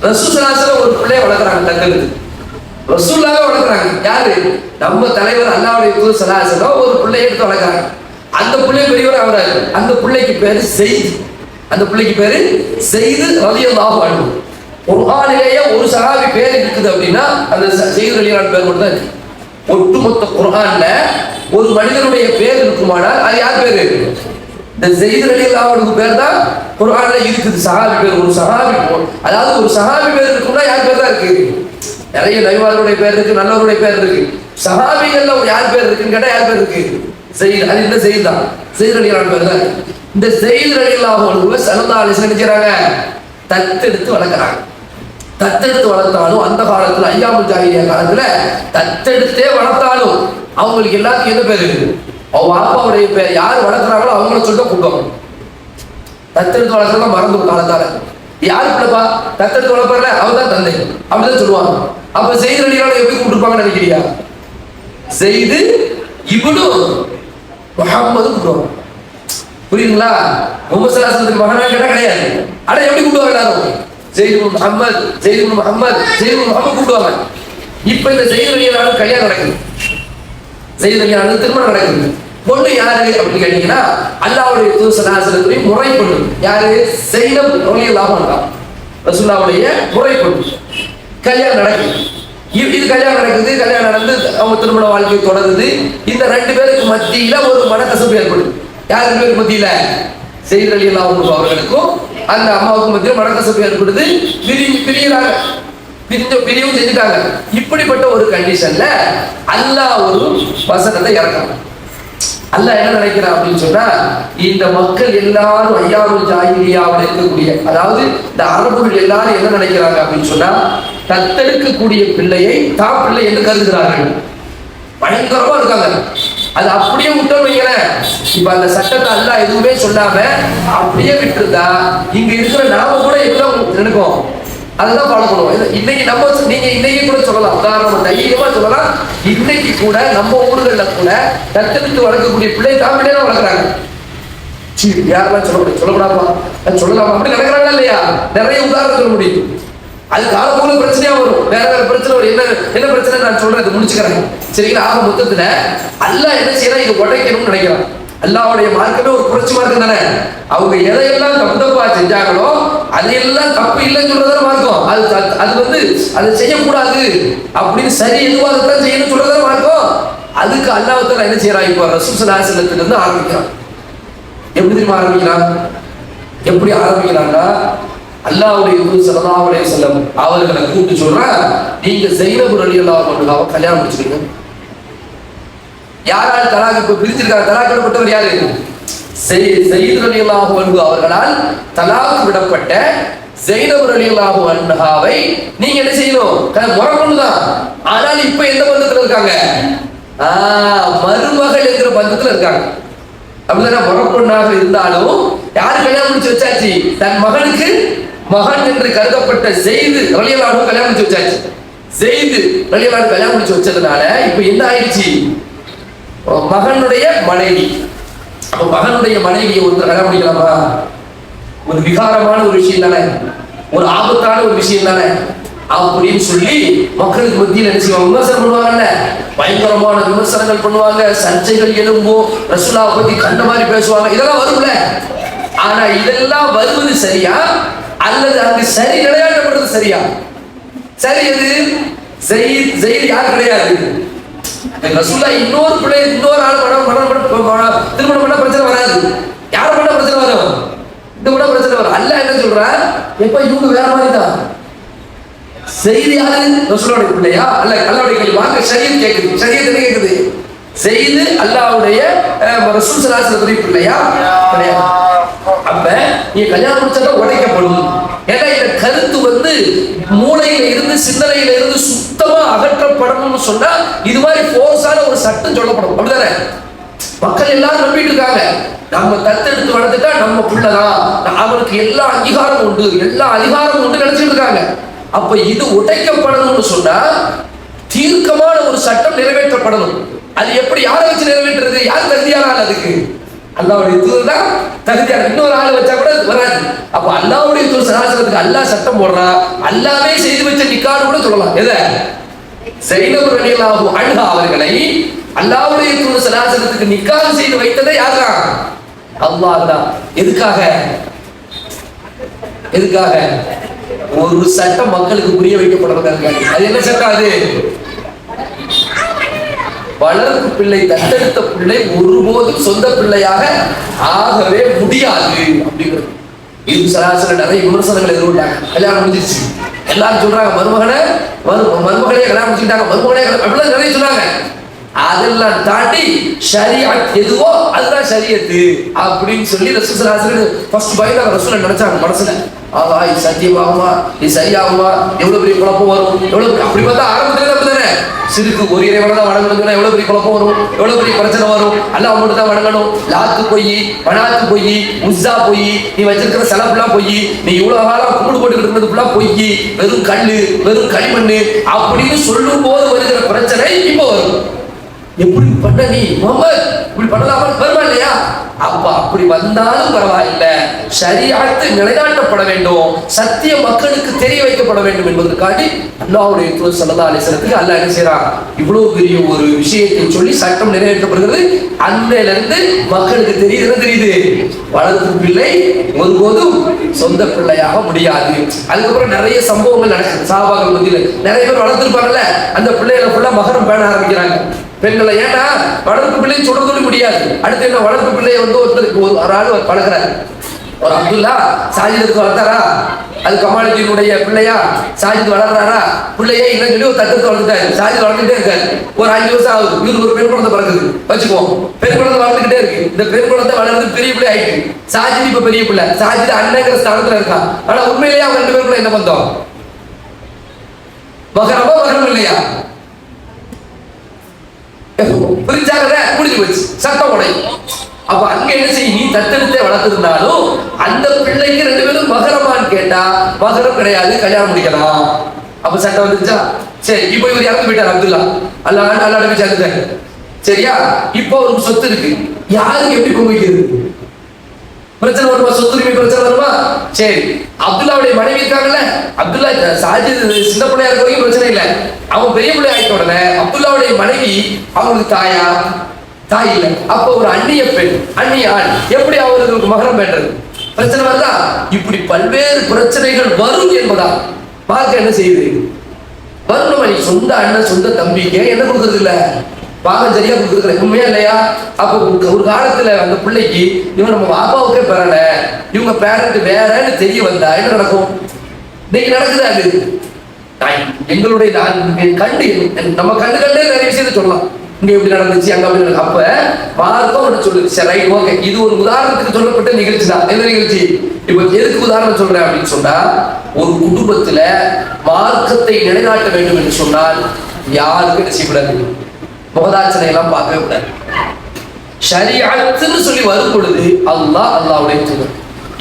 ரசூல் ஸல்லல்லாஹு அலைஹி வஸல்லம் ஒரு பிள்ளைய வளர்க்குறாங்க, தங்களுக்கு ரசூலுல்லாஹ் வளர்க்குறாங்க. யாரு? நம்ம தலைவர் அல்லாஹ்வுடைய தூதர் ஸல்லல்லாஹு அலைஹி வஸல்லம் ஒரு பிள்ளையை எடுத்து வளர்க்குறாங்க. அந்த பிள்ளை பெரியவர் ஆகிறாரு. அந்த பிள்ளைக்கு பேரு ஸைத். அந்த பிள்ளைக்கு பேரு ஸைத் ரலியல்லாஹு அன்ஹு. குர்ஆனிலேயே ஒரு சஹாபி பேர் இருக்குது அப்படின்னா அந்த ஸைத் ரலியல்லாஹு பேர் மட்டும் தான் இருக்கு. ஒட்டுமொத்த குர்ஆன்ல ஒரு மனிதனுடைய பேர் இருக்குமானால் அது யார் பேரு? இந்த ஸைத் ரலியல்லாஹு அன்ஹு பேர் தான் குர்ஆன்ல இருக்குது. சஹாபி பேர், ஒரு சஹாபி, அதாவது ஒரு சஹாபி பேர் இருக்குன்னா யார் பேர் தான் இருக்கு? நிறைய நபிமார்களுடைய பேர் இருக்கு, நல்லவருடைய பேர் இருக்கு. சஹாபிகள்ல யார் பேர் இருக்குன்னு கேட்டா யார் பேர் இருக்கு? ஸைத். அது இந்த ஸைத் தான், ஸைத் ரலியல்லாஹு பேர் தான். இந்த ஸைத் ரலியல்லாஹு அன்ஹு ஸல்லல்லாஹு அலைஹி வஸல்லம் நினைக்கிறாங்க, தத்தெடுத்து வளர்க்குறாங்க. தத்தெடுத்து வளர்த்தாலும் அந்த காலத்துல ஐயாமுல் ஜாஹிலியா காலத்துல தத்தெடுத்தே வளர்த்தாலும் அவங்களுக்கு எல்லாத்துக்கும் என்ன பேரு? அவங்க அப்பாவுடைய பேர் யார் வளர்க்குறாங்களோ அவங்கள சொல்லிட்டு கூப்பிடுவாங்க. தத்தெடுத்து வளர்க்கலாம் மறந்து காலத்தால யாரு பிள்ளைப்பா தத்தெடுத்து வளர்ப்பாருல அவர் தான் தந்தை அப்படிதான் சொல்லுவாங்க. அப்ப ஸைத் ரலியல்லாஹு எப்படி கூப்பிட்டுருப்பாங்கன்னு நினைக்கிறியா? ஸைத் இப்னு முஹம்மது கூப்பிடுவாங்க. புரியுதுங்களா? முஹம்மது ஸல்லல்லாஹு அலைஹி வஸல்லம் மகனா கேட்டா கிடையாது. ஆனா எப்படி கூப்பிடுவாங்க? எல்லாரும் ஸைத் இப்னு முஹம்மது, ஸைத் இப்னு முஹம்மது, ஸைத் இப்னு முஹம்மது கூப்பிடுவாங்க. இப்ப இந்த ஸைத் ரலியல்லாஹு கல்யாணம் நடக்குது. ஸைத் ரலியல்லாஹு திருமணம் நடக்குது. பொண்ணு யாரு அப்படின்னு கேட்டீங்கன்னா அல்லாஹ்வுடைய தூதர் ஸல்லல்லாஹு அலைஹி வஸல்லம் முறை பொண்ணு. யாரு? ஸைனப் ரலியல்லாஹு அன்ஹா, ரசூலுல்லாஹ்வுடைய முறை பொண்ணு. கல்யாணம் நடக்குது. இது கல்யாணம் நடக்குது. கல்யாணம் நடந்து அவங்க திருமண வாழ்க்கை தொடருது. இந்த ரெண்டு பேருக்கு மத்தியில ஒரு மனக்கசப்பு ஏற்படுது. யார் ரெண்டு பேருக்கு மத்தியில? ஸைத் ரலியல்லாஹு அன்ஹு அவர்களுக்கும் அந்த அம்மாவுக்கும் மத்தியில மனக்கசப்பு ஏற்படுது. பிரியுறாங்க. பிரிவும் செஞ்சுட்டாங்க. இப்படிப்பட்ட ஒரு கண்டிஷன்ல அல்லாஹ் ஒரு வசனத்தை இறக்குறான். அல்லாஹ் என்ன நினைக்கிறான் அப்படின்னு சொன்னா, இந்த மக்கள் எல்லாரும் ஐயாமுல் ஜாஹிலியாவில் இருக்கக்கூடிய, அதாவது இந்த அரபுகள் எல்லாரும் என்ன நினைக்கிறாங்க அப்படின்னு சொன்னா, தத்தெடுக்கக்கூடிய பிள்ளையை தான் பிள்ளை என்று கருதுகிறார்கள். பயங்கரமா இருக்காங்க. அது அப்படியே விட்டோம் வைங்களேன். இப்ப அந்த சட்டத்தை அல்லாஹ் எதுவுமே சொல்லாம அப்படியே விட்டுருந்தா இங்க இருக்கிற நாம கூட எப்படிதான் நினைக்கும்? அதுதான் ஃபாலோ பண்ணுவோம். இன்னைக்கு நம்ம நீங்க இன்னைக்கு கூட சொல்லலாம், உதாரணம் தைரியமா சொல்லலாம், இன்னைக்கு கூட நம்ம ஊர்கள்ல கூட தத்தெடுத்து வளர்க்கக்கூடிய பிள்ளை தான் பிள்ளைதான் வளர்க்குறாங்க. யாரெல்லாம் சொல்லக்கூடாமா? சொல்லலாமா? அப்படி நடக்கிறாங்களா இல்லையா? நிறைய உதாரணம் சொல்ல முடியும். அது காலப்போல பிரச்சனையா வரும். வேற வேற பிரச்சனை வரும். என்ன பிரச்சனை நான் சொல்றது முடிச்சுக்கிறேன். சரிங்களா? ஆக மொத்தத்துல அல்லாஹ் என்ன செய்யறான்? இது உடைக்கணும்னு நினைக்கிறான். அல்லாஹ்வுடைய மார்க்கமே ஒரு புரட்சி மார்க்கம் தானே. அவங்க எதையெல்லாம் தப்பா செஞ்சாங்களோ அதையெல்லாம் தப்பு இல்லைன்னு சொல்றதான மார்க்கம். அது அதை செய்யக்கூடாது அப்படின்னு சரி எதுவாகத்தான் செய்யணும்னு சொல்றதான மார்க்கம். அதுக்கு அல்லாஹ் தஆலா என்ன செய்யறான்? இப்போ ரசூல் ஸல்லல்லாஹு அலைஹி வஸல்லம் இருந்து ஆரம்பிக்கிறான். எப்படி தெரியுமா ஆரம்பிக்கிறான்? எப்படி ஆரம்பிக்கிறான்னா, அல்லாஹ்வுடைய தூதர் ஸல்லல்லாஹு அலைஹி வஸல்லம் அவர்களை கூப்பிட்டு சொல்றான், நீங்க ஸைனப் ரலியல்லாஹு அன்ஹாவை கல்யாணம் முடிச்சுக்கீங்க. யாரால் தலாக் இப்ப பிரிச்சிருக்காங்க? தலாக் விடப்பட்டவர் யாரு? ஸைத் ரலியல்லாஹு அன்ஹு அவர்களால் தலாக் விடப்பட்ட ஸைனப் ரலியல்லாஹு அன்ஹாவை நீங்க என்ன செய்யணும்? முறை பொண்ணுதான். ஆனால் இப்ப எந்த பந்தத்துல இருக்காங்க? மருமகள் என்கிற பந்தத்துல இருக்காங்க. அப்படிதான் முறை பொண்ணாக இருந்தாலும் யாரு கல்யாணம் முடிச்சு வச்சாச்சு? தன் மகனுக்கு மகன் என்று கருதப்பட்ட ஸைத் ரலியல்லாஹு அன்ஹு கல்யாணம் முடிச்சு வச்சாச்சு. ஸைத் ரலியல்லாஹு அன்ஹு கல்யாணம் முடிச்சு வச்சதுனால இப்ப என்ன ஆயிடுச்சு? மகனுடைய மனைவி. அப்ப மகனுடைய மனைவியை ஒருத்தர் கல்யாணம் முடிக்கலாமா? ஒரு விகாரமான ஒரு விஷயம் தானே, ஒரு ஆபத்தான ஒரு விஷயம் தானே அப்படின்னு சொல்லி மக்களுக்கு மத்தியில் என்ன செய்வாங்க? விமர்சனம் பண்ணுவாங்கல்ல, பயங்கரமான விமர்சனங்கள் பண்ணுவாங்க, சர்ச்சைகள் எழும்பும், ரசூலுல்லாஹ் பத்தி கண்ட மாதிரி பேசுவாங்க. இதெல்லாம் வரும்ல. ஆனா இதெல்லாம் வருவது சரியா அல்லது அங்கு சரி நிலையாட்டப்படுறது சரியா? சரி எது? ஸைத் யார் கிடையாது. ரசூலுல்லாஹ் இன்னொரு பிள்ளை இன்னொரு ஆள் திருமணம் பண்ண பிரச்சனை வராது. யாரை பண்ண பிரச்சனை வரும்? இந்த கூட பிரச்சனை வரும். அல்லாஹ் என்ன சொல்றான்? எப்ப இவங்க வேற மாதிரி தான். ஸைத் யாரு? ரசூலுல்லாஹ்வுடைய பிள்ளையா? அல்லாஹ்வுடைய கேள்வி. வாங்க ஷரியத் கேக்குது. ஷரியத் என்ன கேக்குது? ஸைத் அல்லாஹ்வுடைய ரசூல் ஸல்லல்லாஹு அலைஹி வஸல்லம் பிள்ளையா? கிடையாது. அப்ப நீ கல்யாணம் முடிச்சா உடைக்கப்படும். ஏன்னா இந்த கருத்து மூளையில இருந்து சிந்தனையில இருந்து சுத்தமா அகற்றப்படணும்னு சொன்னா இது மாதிரி போர்ஸான ஒரு சட்டம் சொல்லப்படும். அப்படிதானே? மக்கள் எல்லாரும் நம்பிட்டு இருக்காங்க, நம்ம தத்தெடுத்து வளர்த்துட்டா நம்ம பிள்ளைதான், அவனுக்கு எல்லா அங்கீகாரமும் உண்டு, எல்லா அதிகாரமும் உண்டு நினைச்சிட்டு இருக்காங்க. அப்ப இது உடைக்கப்படணும்னு சொன்னா தீர்க்கமான ஒரு சட்டம் நிறைவேற்றப்படணும். அது எப்படி யாரை வச்சு நிறைவேற்றுறது? யார் தகுதியான ஆள் அதுக்கு? அல்லாஹ்வுடைய தூதர் தான் தகுதியான. இன்னொரு ஆள் வச்சா கூட வராது. அப்ப அல்லாஹ்வுடைய தூதர் சலாசலத்துக்கு அல்லாஹ் சட்டம் போடுறா. அல்லாஹ்வே செய்து வச்ச நிக்கான்னு கூட சொல்லலாம். எதை? ஸைனப் ரலியல்லாஹு அன்ஹா அவர்களை அல்லாஹ்வுடைய தூதர் சலாசலத்துக்கு நிக்காஹ் செய்து வைத்ததே யார்தான்? அல்லாஹ் தான். எதுக்காக? ஒரு சட்டம் மக்களுக்கு புரிய வைக்கப்படுறதுக்காக. அது என்ன சட்டம்? அது வளர்ப்பு பிள்ளை, தத்தெடுத்த பிள்ளை ஒருபோதும் சொந்த பிள்ளையாக ஆகவே முடியாது அப்படிங்கிறது. இது சராசரி நிறைய விமர்சனங்கள் எதிர்கொண்டாங்க. கல்யாணம் முடிஞ்சிருச்சு, எல்லாரும் சொல்றாங்க மருமகளே கல்யாணம் முடிச்சுட்டாங்க, மருமகளே அப்படிலாம் நிறைய சொன்னாங்க. அதெல்லாம் தாண்டி ஷரியத் எதுவோ அதுதான் ஷரியத்து அப்படின்னு சொல்லி ரசூல் ஸல்லல்லாஹு அலைஹி வஸல்லம் ஃபர்ஸ்ட் பையன் ரசூல் நினைச்சாங்க மனசுல. ஆஹா, இது சத்தியமாகுமா, இது சரியாகுமா, எவ்வளவு பெரிய குழப்பம் வரும், எவ்வளவு அப்படி பார்த்தா ஆரம்பத்துல அப்படிதானே சிறுக்கு ஒரு இறைவனை தான் வணங்கணும், எவ்வளவு பெரிய குழப்பம் வரும், எவ்வளவு பெரிய பிரச்சனை வரும். அல்லாஹ் மட்டும் தான் வணங்கணும். லாத்து பொய், மனாத்து பொய், உஸ்ஸா பொய், நீ வச்சிருக்கிற செலவுலாம் பொய், நீ இவ்வளவு காலம் கும்பிடு போட்டு இருக்கிறது ஃபுல்லா பொய், வெறும் கல்லு, வெறும் களிமண்ணு அப்படின்னு சொல்லும் போது வருகிற பிரச்சனை இப்போ வரும். எப்படி பண்ண நீ முகமது, இப்படி பண்ணலாமா, வருமா இல்லையா? அப்ப அப்படி வந்தாலும் பரவாயில்லை, ஷரியத் நிலைநாட்டப்பட வேண்டும், சத்திய மக்களுக்கு தெரிய வைக்கப்பட வேண்டும் என்பதற்காக அல்லாஹ்வுடைய தூதர் ஸல்லல்லாஹு அலைஹி வஸல்லத்துக்கு அல்லாஹ் என்ன செய்றான்? இவ்வளவு பெரிய ஒரு விஷயத்தை சொல்லி சட்டம் நிறைவேற்றப்படுகிறது. அன்னையில இருந்து மக்களுக்கு தெரியுது, வளர்ப்பு பிள்ளை ஒருபோதும் சொந்த பிள்ளையாக முடியாது. அதுக்கப்புறம் நிறைய சம்பவங்கள் நடக்குது. சஹாபாக்கள் மத்தியில நிறைய பேர் வளர்த்துருப்பாங்கல்ல, அந்த பிள்ளைகளை ஃபுல்லா மகரம் பேண ஆரம்பிக்கிறாங்க பெண்களை. ஏன்னா வளர்ப்பு பிள்ளையை சொல்ல முடியாது. அடுத்து என்ன, வளர்ப்பு பிள்ளையை ஒருத்தருக்கு ஒரு ஆள் பழகிறாரு. ஒரு அப்துல்லா சாஜிதுக்கு வளர்த்தாரா, அது கமாலுதீனுடைய பிள்ளையா, சாஜித் வளர்றாரா, பிள்ளையே இல்லைன்னு சொல்லி ஒரு தட்டத்தை வளர்த்துட்டாரு. சாஜித் வளர்ந்துட்டே இருக்காரு. ஒரு 5 வருஷம் ஆகுது, இவருக்கு ஒரு பெண் குழந்தை பிறகுது வச்சுக்குவோம். பெண் குழந்தை வளர்ந்துகிட்டே இருக்கு. இந்த பெண் குழந்தை வளர்ந்து பெரிய பிள்ளை ஆயிட்டு, சாஜித் இப்ப பெரிய பிள்ளை, சாஜித் அண்ணங்கிற ஸ்தானத்துல இருக்கான். ஆனா உண்மையிலேயே அவங்க 2 பேருக்குள்ள என்ன பந்தம்? மகரமா மகரம் இல்லையா? பிரிச்சாங்க, முடிஞ்சு போச்சு, சட்டம் உடை. அப்ப அங்க என்ன செய்ய, நீ தத்தெடுத்தே வளர்த்திருந்தாலும் அந்த பிள்ளைக்கு 2 பேரும் மகரமான்னு கேட்டா மகரம் கிடையாது, கல்யாணம் முடிக்கலாம். அப்ப சட்டம் வந்துருச்சா? சரி, இப்போ இவர் இறந்து போயிட்டார் அப்துல்லா, அல்லாஹ் போய் சேர்ந்துட்டாரு. சரியா? இப்போ ஒரு சொத்து இருக்கு, யாருக்கு எப்படி கும்பிக்கிறது? பிரச்சனை வருமா? சொத்துரிமை பிரச்சனை வருமா? சரி, அப்துல்லாவுடைய மனைவி இருக்காங்கல்ல, அப்துல்லா சாஜித் சின்ன பிள்ளையா இருக்க வரைக்கும் பிரச்சனை இல்லை. அவன் பெரிய பிள்ளை ஆயிட்ட உடனே அப்துல்லாவுடைய மனைவி அவங்களுக்கு தாயா? தாய் இல்லை. அப்ப ஒரு அந்நிய பெண், அந்நிய ஆண், எப்படி அவர்களுக்கு மகரம் பெற்றது? பிரச்சனை வருதா? இப்படி பல்வேறு பிரச்சனைகள் வரும் என்பதா பார்க்க என்ன செய்யுது? வரணும். சொந்த அண்ணன் சொந்த தம்பிக்கு என்ன கொடுக்கறது இல்ல, பாகம் சரியா கொடுக்குற உண்மையா இல்லையா? அப்போ ஒரு காலத்துல அந்த பிள்ளைக்கு இவன் நம்ம பாப்பாவுக்கே பெறல, இவங்க பேரண்ட் வேறன்னு தெரிய வந்தா என்ன நடக்கும்? இன்னைக்கு நடக்குது. அது எங்களுடைய கண்டு, நம்ம கண்டே நிறைய விஷயத்தை சொல்லலாம். இங்க எப்படி நடந்துச்சு, அங்க அப்படி நடக்கும். அப்ப மார்க்கம் சொல்லுது, சரி ரைட் ஓகே, இது ஒரு உதாரணத்துக்கு சொல்லப்பட்ட நிகழ்ச்சி தான். எந்த நிகழ்ச்சி? இப்ப எதுக்கு உதாரணம் சொல்றேன் அப்படின்னு சொன்னா, ஒரு குடும்பத்துல மார்க்கத்தை நிலைநாட்ட வேண்டும் என்று சொன்னால் யாருக்கு என்ன செய்யக்கூடாது? முகதாட்சணை எல்லாம் பார்க்கவே கூடாது. ஷரியத்துன்னு சொல்லி வரும் பொழுது அல்லாஹ்வுடைய தூதர்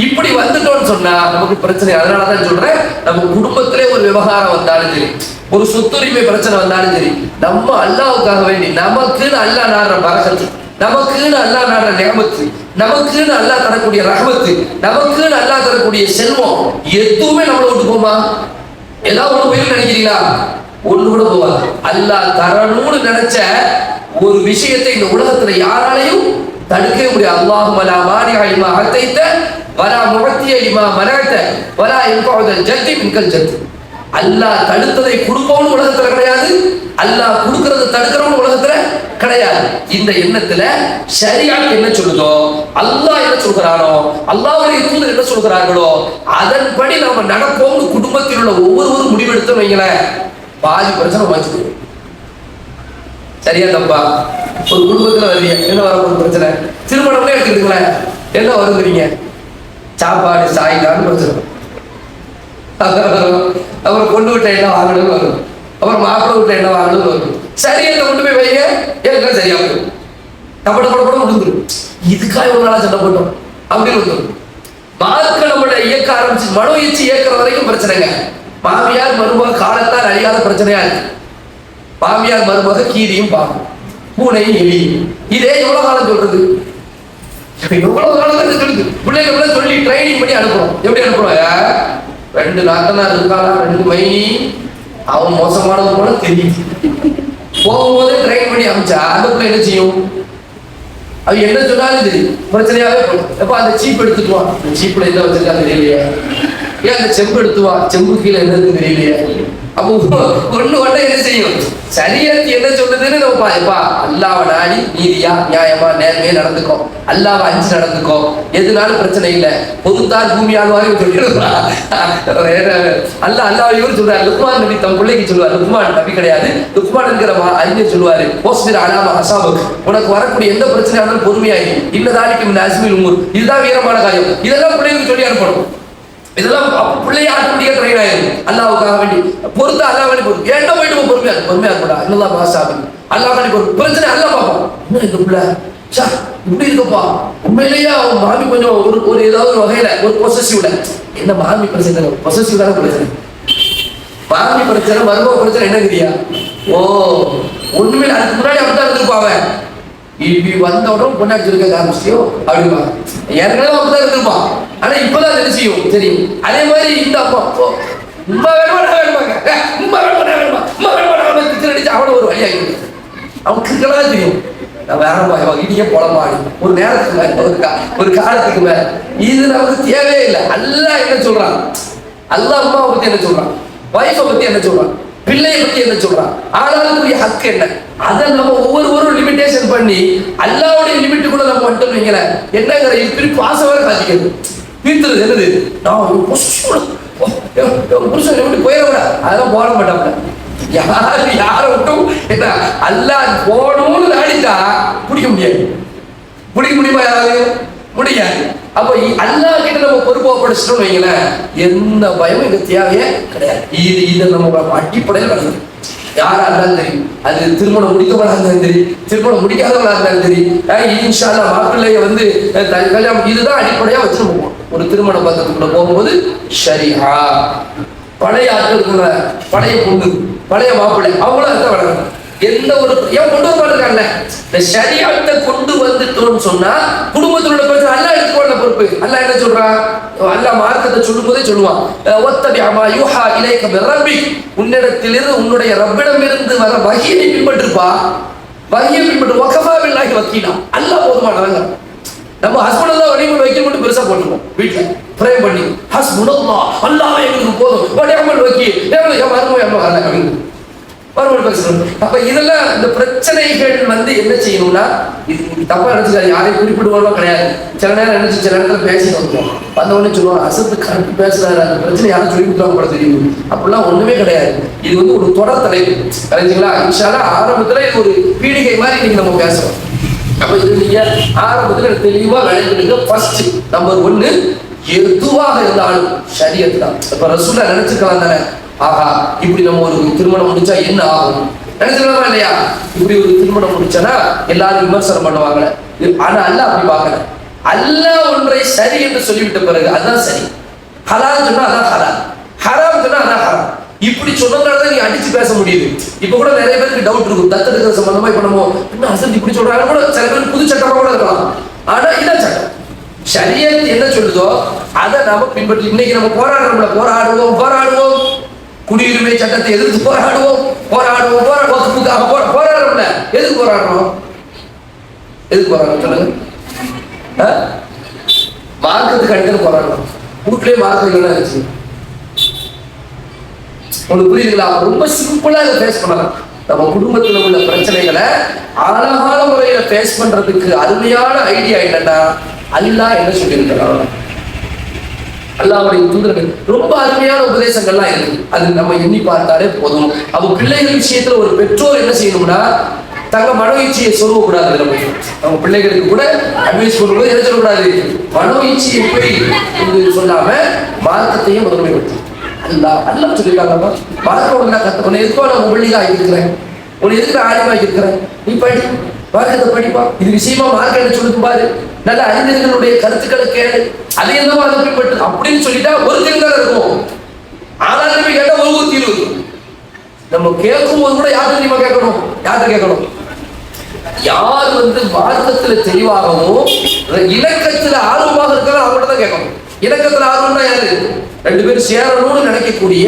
இப்படி வந்துட்டோம்னு சொன்னா நமக்கு பிரச்சனை. அதனாலதான் சொல்றேன், நம்ம குடும்பத்திலே ஒரு விவகாரம் வந்தாலும் சரி, ஒரு சொத்துரிமை பிரச்சனை வந்தாலும் சரி, நம்ம அல்லாஹ்வுக்காக வேண்டி நமக்குன்னு அல்லாஹ் நாடுற பரக்கத்து, நமக்குன்னு அல்லாஹ் நாடுற நியமத்து, நமக்குன்னு அல்லாஹ் தரக்கூடிய ரஹ்மத்து, நமக்குன்னு அல்லாஹ் தரக்கூடிய செல்வம் எதுவுமே நம்மளை விட்டு போமா? எல்லாம் ஒண்ணு போய் நினைக்கிறீங்களா? ஒண்ணு கூட போவாது. அல்லாஹ் தரணும்னு நினைச்ச ஒரு விஷயத்தை இந்த உலகத்துல யாராலையும் தடுக்கவே முடியாது. அல்லாஹும்ம லா மானிஅ லிமா அதைத வலா முஅத்திய லிமா மனஅத வலா யன்ஃபஉல் ஜத்தி மின்கல் ஜத். அல்லாஹ் தடுத்ததை கொடுப்பவனும் உலகத்துல கிடையாது, அல்லாஹ் கொடுக்கறதை தடுக்கிறவனும் உலகத்துல கிடையாது. இந்த எண்ணத்துல ஷரியத் என்ன சொல்லுதோ, அல்லாஹ் என்ன சொல்கிறானோ, அல்லாஹ்வுடைய தூதர் என்ன சொல்கிறார்களோ அதன்படி நாம நடப்போம்னு குடும்பத்தில் உள்ள ஒவ்வொருவரும் முடிவெடுத்து வைங்களேன், பாதி பிரச்சனை வாங்கிட்டு. சரியா தப்பா? ஒரு குடும்பத்துல வரீங்க, என்ன வர பிரச்சனை? திருமணம்னே எடுத்துக்கிட்டுங்களேன், என்ன வருங்கிறீங்க? சாப்பாடு சாய்தான்னு பிரச்சனை. அப்புறம் பொண்ணு வீட்டை என்ன வாங்கணும்னு வரும், அப்புறம் மாப்பிள்ளை வீட்டை என்ன வாங்கணும்னு வரும். சரியா கொண்டு போய் வைங்க, எல்லாம் சரியா போகும். டப்பட பட முடிஞ்சிடும். இதுக்காக ஒரு நாளா சண்டை போட்டோம் அப்படின்னு வந்துடும். மார்க்க நம்மளை இயக்க ஆரம்பிச்சு மனோ இயற்சி இயக்கிற வரைக்கும் பிரச்சனைங்க. மாமியார் மருமக காலத்தால் அழியாத பிரச்சனையா இருக்கு. மாமியார் மருமக கீரியும் பாக்கும், பூனை எலி. இதே எவ்வளவு காலம் சொல்றது? எவ்வளவு காலம் சொல்லுது? பிள்ளைகளை சொல்லி ட்ரைனிங் பண்ணி அனுப்புறோம். எப்படி அனுப்புறோம்? 2 நாத்தனார் இருக்காளா, 2 மைனி, அவன் மோசமானவன் போல தெரியும். போகும்போதே ட்ரைன் பண்ணி அனுப்பிச்சா அந்த பிள்ளை என்ன செய்யும்? அது என்ன சொன்னாலும் தெரியும், பிரச்சனையாவே போடும். எப்ப அந்த சீப் எடுத்துட்டு வா, அந்த சீப்ல என்ன வச்சிருக்காங்க தெரியலையே. ஏன் அந்த செம்பு எடுத்து வா, செம்பு கீழே என்னது தெரியலையே. அப்போ ஒண்ணு என்ன செய்யும்? சரியத்து என்ன சொல்லுதுன்னு நம்ம பாப்பா, அல்லாஹ்வை நாடி நீதியா நியாயமா நேர்மையா நடந்துக்கோ, அல்லாஹ்வை அஞ்சு நடந்துக்கோ, எதுனாலும் பிரச்சனை இல்லை, பொதுத்தார் பூமி ஆழ்வாரையும் சொல்லிடுறா. அல்லாஹ் இவரு சொல்றாரு, லுக்மான் நபி தம் பிள்ளைக்கு சொல்லுவார். லுக்மான் நபி கிடையாது, லுக்மான் என்கிற அறிஞர் சொல்லுவாரு, போஸ்டர் அலாம அசாபுக்கு, உனக்கு வரக்கூடிய எந்த பிரச்சனையா இருந்தாலும் பொறுமையாகி இன்னதாலிக்கு மின் அஸ்மில் உமூர், இதுதான் வீரமான காரியம். இதெல்லாம் பிள்ளைங்களுக்கு சொல்லி அனுப்பணும். இதெல்லாம் பிள்ளைய ஆட்டோமேட்டிக்கா ட்ரெயின் ஆயிடும். அல்லாவுக்காக வேண்டி பொறுத்து, அல்லாஹ் வேண்டி பொறுத்து ஏன்டா போயிட்டு பொறுமையா இருக்கா, இன்னும் பாசாபி அல்லாஹ் வேண்டி பொறுத்து பிரச்சனை அல்லாஹ் பார்ப்போம். இன்னும் இந்த பிள்ளை இப்படி இருக்கப்பா, உண்மையிலேயே அவன் மாமி கொஞ்சம் ஒரு ஏதாவது ஒரு வகையில ஒரு பொசசிவ்ல, என்ன மாமி பிரச்சனை, பொசசிவ்லான பிரச்சனை, மாமி பிரச்சனை, மருமக பிரச்சனை என்னங்கிறியா? ஓ உண்மையில அதுக்கு முன்னாடி அப்படித்தான் இருந்திருப்பாங்க. இப்படி வந்தவுடன் பொண்ணாடி இருக்க ஆரம்பிச்சியோ அப்படிமா, ஏற்கனவே அப்படிதான் இருந்திருப்பான். ஆனா இப்பதான் என்ன செய்யும் தெரியும். அதே மாதிரி இந்த அப்பா உமா வேணுமா நான் வேணுமாங்க, உமா வேணுமா நான் வேணுமா, உமா வேணுமா நான் கிச்சன் அடிச்சு அவனை ஒரு வழி ஆகிடுது. அவன் கிரிக்கலாம் தெரியும், நான் வேறமா இடிக்க போலமாடி ஒரு நேரத்துக்கு மேல ஒரு காலத்துக்கு மேல இது நமக்கு தேவையே இல்லை. அல்லாஹ் என்ன சொல்றான்? அல்லாஹ் அம்மாவை பத்தி என்ன சொல்றான்? வைஃபை பத்தி என்ன சொல்றான்? பிள்ளையை பத்தி என்ன சொல்றான்? ஆளாளுக்குரிய ஹக்கு என்ன? அதை நம்ம ஒவ்வொரு லிமிடேஷன் பண்ணி அல்லாவுடைய லிமிட்டுக்குள்ள நம்ம மட்டும் வைக்கல என்னங்கிற இப்படி பாசவரை காட்டிக்கிறது தீர்த்துறது என்னது? நான் ஒரு புருஷன் எப்படி போயிடக்கூடாது, அதெல்லாம் போட மாட்டாங்க. யாரை விட்டும் என்ன அல்லாஹ் போகணும்னு நாடிட்டா பிடிக்க முடியாது. பிடிக்க முடியுமா? யாராவது முடியாது. அப்ப அல்லாஹ் கிட்ட நம்ம பொறுப்பை படிச்சிட்டோம்னு வைங்களேன், எந்த பயமும் இங்க தேவையே கிடையாது. இதை நம்ம அடிப்படையில் வளர்ந்து யாரா இருந்தாலும் தெரியும், அது திருமணம் முடிக்கவளா இருந்தாலும் சரி, திருமணம் முடிக்காதவளா இருந்தாலும் சரி, இன்ஷா அல்லாஹ் மாப்பிள்ளைய கல்யாணம் இதுதான் அடிப்படையா வச்சு போவோம். ஒரு திருமண பந்தத்துக்குள்ள போகும்போது ஷரியா, பழைய ஆட்கள், பழைய பொண்ணு, பழைய மாப்பிள்ளை அவங்களும் அதான் வளரணும். எந்த ஒரு ஏன் கொண்டு வர மாட்டாங்கல்ல, இந்த ஷரியாத்தை கொண்டு வந்துட்டோம்னு சொன்னா குடும்பத்தினோட பிரச்சனை அல்லாஹ் எடுத்துக்கொள்ள பொறுப்பு. அல்லாஹ் என்ன சொல்றான்? அல்லாஹ் மார்க்கத்தை சொல்லும் போதே சொல்லுவான், ஒத்தபிஅமா யூஹா இலைக மின் ரப்பிக், உன்னிடத்திலிருந்து உன்னுடைய ரப்பிடம் இருந்து வர வஹியை பின்பற்றுப்பா, வஹியை பின்பற்று, வகஃபா பில்லாஹி வக்கீலா, அல்லாஹ் போதுமானவங்க. நம்ம ஹஸ்பண்ட் வழிமுறை வைக்க மட்டும் பெருசா போட்டுருவோம் வீட்டுல பிரேம் பண்ணி, ஹஸ்புனல்லாஹ் அல்லாஹ் எங்களுக்கு போதும், வடிஅமல் வக்கீல் எவ்வளவு மருமோ எவ்வளவு அல்ல அப்படின்னு மறுபடியும் பேசணும். அப்ப இதெல்லாம் இந்த பிரச்சனைகள் என்ன செய்யணும்னா, இது தப்பா நினைச்சுக்காது, யாரையும் குறிப்பிடுவோம் கிடையாது. சில நேரம் நினைச்சு சில நேரத்துல பேசி வந்துடும், வந்தவொடனே சொல்லுவாங்க அசத்து கரெக்ட் பேசுறாரு, அந்த பிரச்சனை யாரும் சொல்லி கொடுத்தாங்க கூட தெரியும். அப்படிலாம் ஒண்ணுமே கிடையாது. இது ஒரு தொடர் தலைப்பு கிடைச்சிங்களா? இன்ஷால்லா ஆரம்பத்துல இது ஒரு பீடிகை மாதிரி நீங்க நம்ம பேசுறோம். அப்ப இது நீங்க ஆரம்பத்துல தெளிவா விளையாடுங்க. ஃபர்ஸ்ட் நம்பர் 1, எதுவாக இருந்தாலும் ஷரியத் தான். இப்ப ரசூலா நினைச்சுக்கலாம் தானே, ஆஹா இப்படி நம்ம ஒரு திருமணம் முடிச்சா என்ன ஆகும் நினைச்சுக்கலாமா இல்லையா? இப்படி ஒரு திருமணம் முடிச்சனா எல்லாரும் விமர்சனம் பண்ணுவாங்க. ஆனா அல்லாஹ் அப்படி பார்க்கல. அல்லாஹ் ஒன்றை சரி என்று சொல்லிவிட்ட பிறகு அதுதான் சரி. ஹலால் சொன்னா அதான் ஹலால், ஹராம் சொன்னா அதான் ஹராம். இப்படி சொன்னதாலதான் நீ அடிச்சு பேச முடியுது. இப்ப கூட நிறைய பேருக்கு டவுட் இருக்கும், தத்தெடுக்கிற சம்பந்தமா இப்ப நம்ம என்ன அசல் இப்படி சொல்றாங்க கூட, சில பேருக்கு புது சட்டமா கூட இருக்கலாம். ஆனா இதான் சட்டம். ஷரியத் என்ன சொல்லுதோ அதை நாம பின்பற்றி இன்னைக்கு நம்ம போராடுவோம், குடியுரிமை சட்டத்தை எதிர்த்து போராடுவோம், போராடுறோம்ல. எதுக்கு போராடுறோம் சொல்லுங்க? மார்க்கத்துக்கு அடிக்கடி போராடுறோம். வீட்லயே மார்க்கம் இருந்துச்சு, உங்களுக்கு புரியுதுங்களா? ரொம்ப சிம்பிளா இதை ஃபேஸ் பண்ணலாம். நம்ம குடும்பத்தில் உள்ள பிரச்சனைகளை அழகான முறையில ஃபேஸ் பண்றதுக்கு அருமையான ஐடியா என்னன்னா, அல்லாஹ் என்ன சொல்லியிருக்கிறான், அல்லாஹ்வுடைய தூதர்கள் ரொம்ப அருமையான உபதேசங்கள்லாம் இருக்கு. அது நம்ம எண்ணி பார்த்தாலே போதும். அப்போ பிள்ளைகள் விஷயத்துல ஒரு பெற்றோர் என்ன செய்யணும்னா, தங்க மனோ இச்சையை சொல்லக்கூடாது. நம்ம பிள்ளைகளுக்கு கூட அட்வைஸ் பண்ணும்போது என்ன சொல்லக்கூடாது, மனோ இச்சை எப்படி சொல்லாம மார்க்கத்தையும் முதன்மைப்படுத்தும். அல்லாஹ் சொல்லியிருக்காங்க, மார்க்கம் ஒண்ணா கத்துக்கணும். எதுக்கோ நான் உபள்ளிகா ஆகியிருக்கிறேன், உன்னை எதுக்கு ஆலிமா ஆகியிருக்கிறேன், நீ படி மார்க்கத்தை படிப்பா, இது விஷயமா மார்க்கம் என்ன சொல்லுது பாரு, நல்ல அறிஞர்களுடைய கருத்துக்களை கேளு, அது என்னவோ அதை பின்பற்று அப்படின்னு சொல்லிட்டா ஒரு தீர்வு தான் இருக்கும். ஆனாலுமே கேட்டா ஒரு தீர்வு. நம்ம கேட்கும் போது கூட யார்கிட்ட கேட்கணும், யார் மார்க்கத்துல தெளிவாகவும் இலக்கத்துல ஆர்வமாக இருக்கிற அவங்கள்ட்ட தான் கேட்கணும். இலக்கத்துல ஆர்வம்னா யாரு? ரெண்டு பேரும் சேரணும்னு நினைக்கக்கூடிய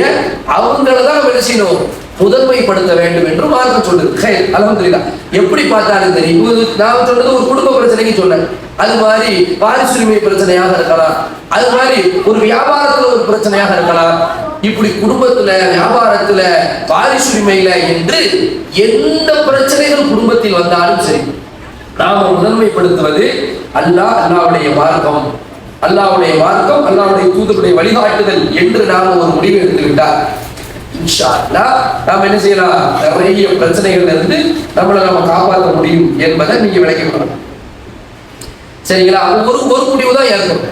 அவங்கள தான் நம்ம என்ன செய்யணும், முதன்மைப்படுத்த வேண்டும் என்று மார்க்கம் சொல்லுது. அல்ஹம்துலில்லாஹ். எப்படி பார்த்தாலும் தெரியும், நான் சொன்னது ஒரு குடும்ப பிரச்சனைக்கு சொன்னேன். அது மாதிரி வாரிசுரிமை பிரச்சனையாக இருக்கலாம், அது மாதிரி ஒரு வியாபாரத்துல ஒரு பிரச்சனையாக இருக்கலாம். இப்படி குடும்பத்துல, வியாபாரத்துல, வாரிசுரிமையில என்று எந்த பிரச்சனைகள் குடும்பத்தில் வந்தாலும் சரி, நாம முதன்மைப்படுத்துவது அல்லாஹ், அல்லாஹ்வுடைய மார்க்கம், அல்லாஹ்வுடைய மார்க்கம், அல்லாஹ்வுடைய தூதருடைய வழிகாட்டுதல் என்று நாம ஒரு முடிவு எடுத்து விட்டார், இன்ஷா அல்லாஹ் நாம என்ன செய்யலாம், நிறைய பிரச்சனைகள்ல இருந்து நம்மளை நம்ம காப்பாற்ற முடியும் என்பதை நீங்க விளக்கிக்கணும். சரிங்களா? ஒரு முடிவு தான் ஏற்கும்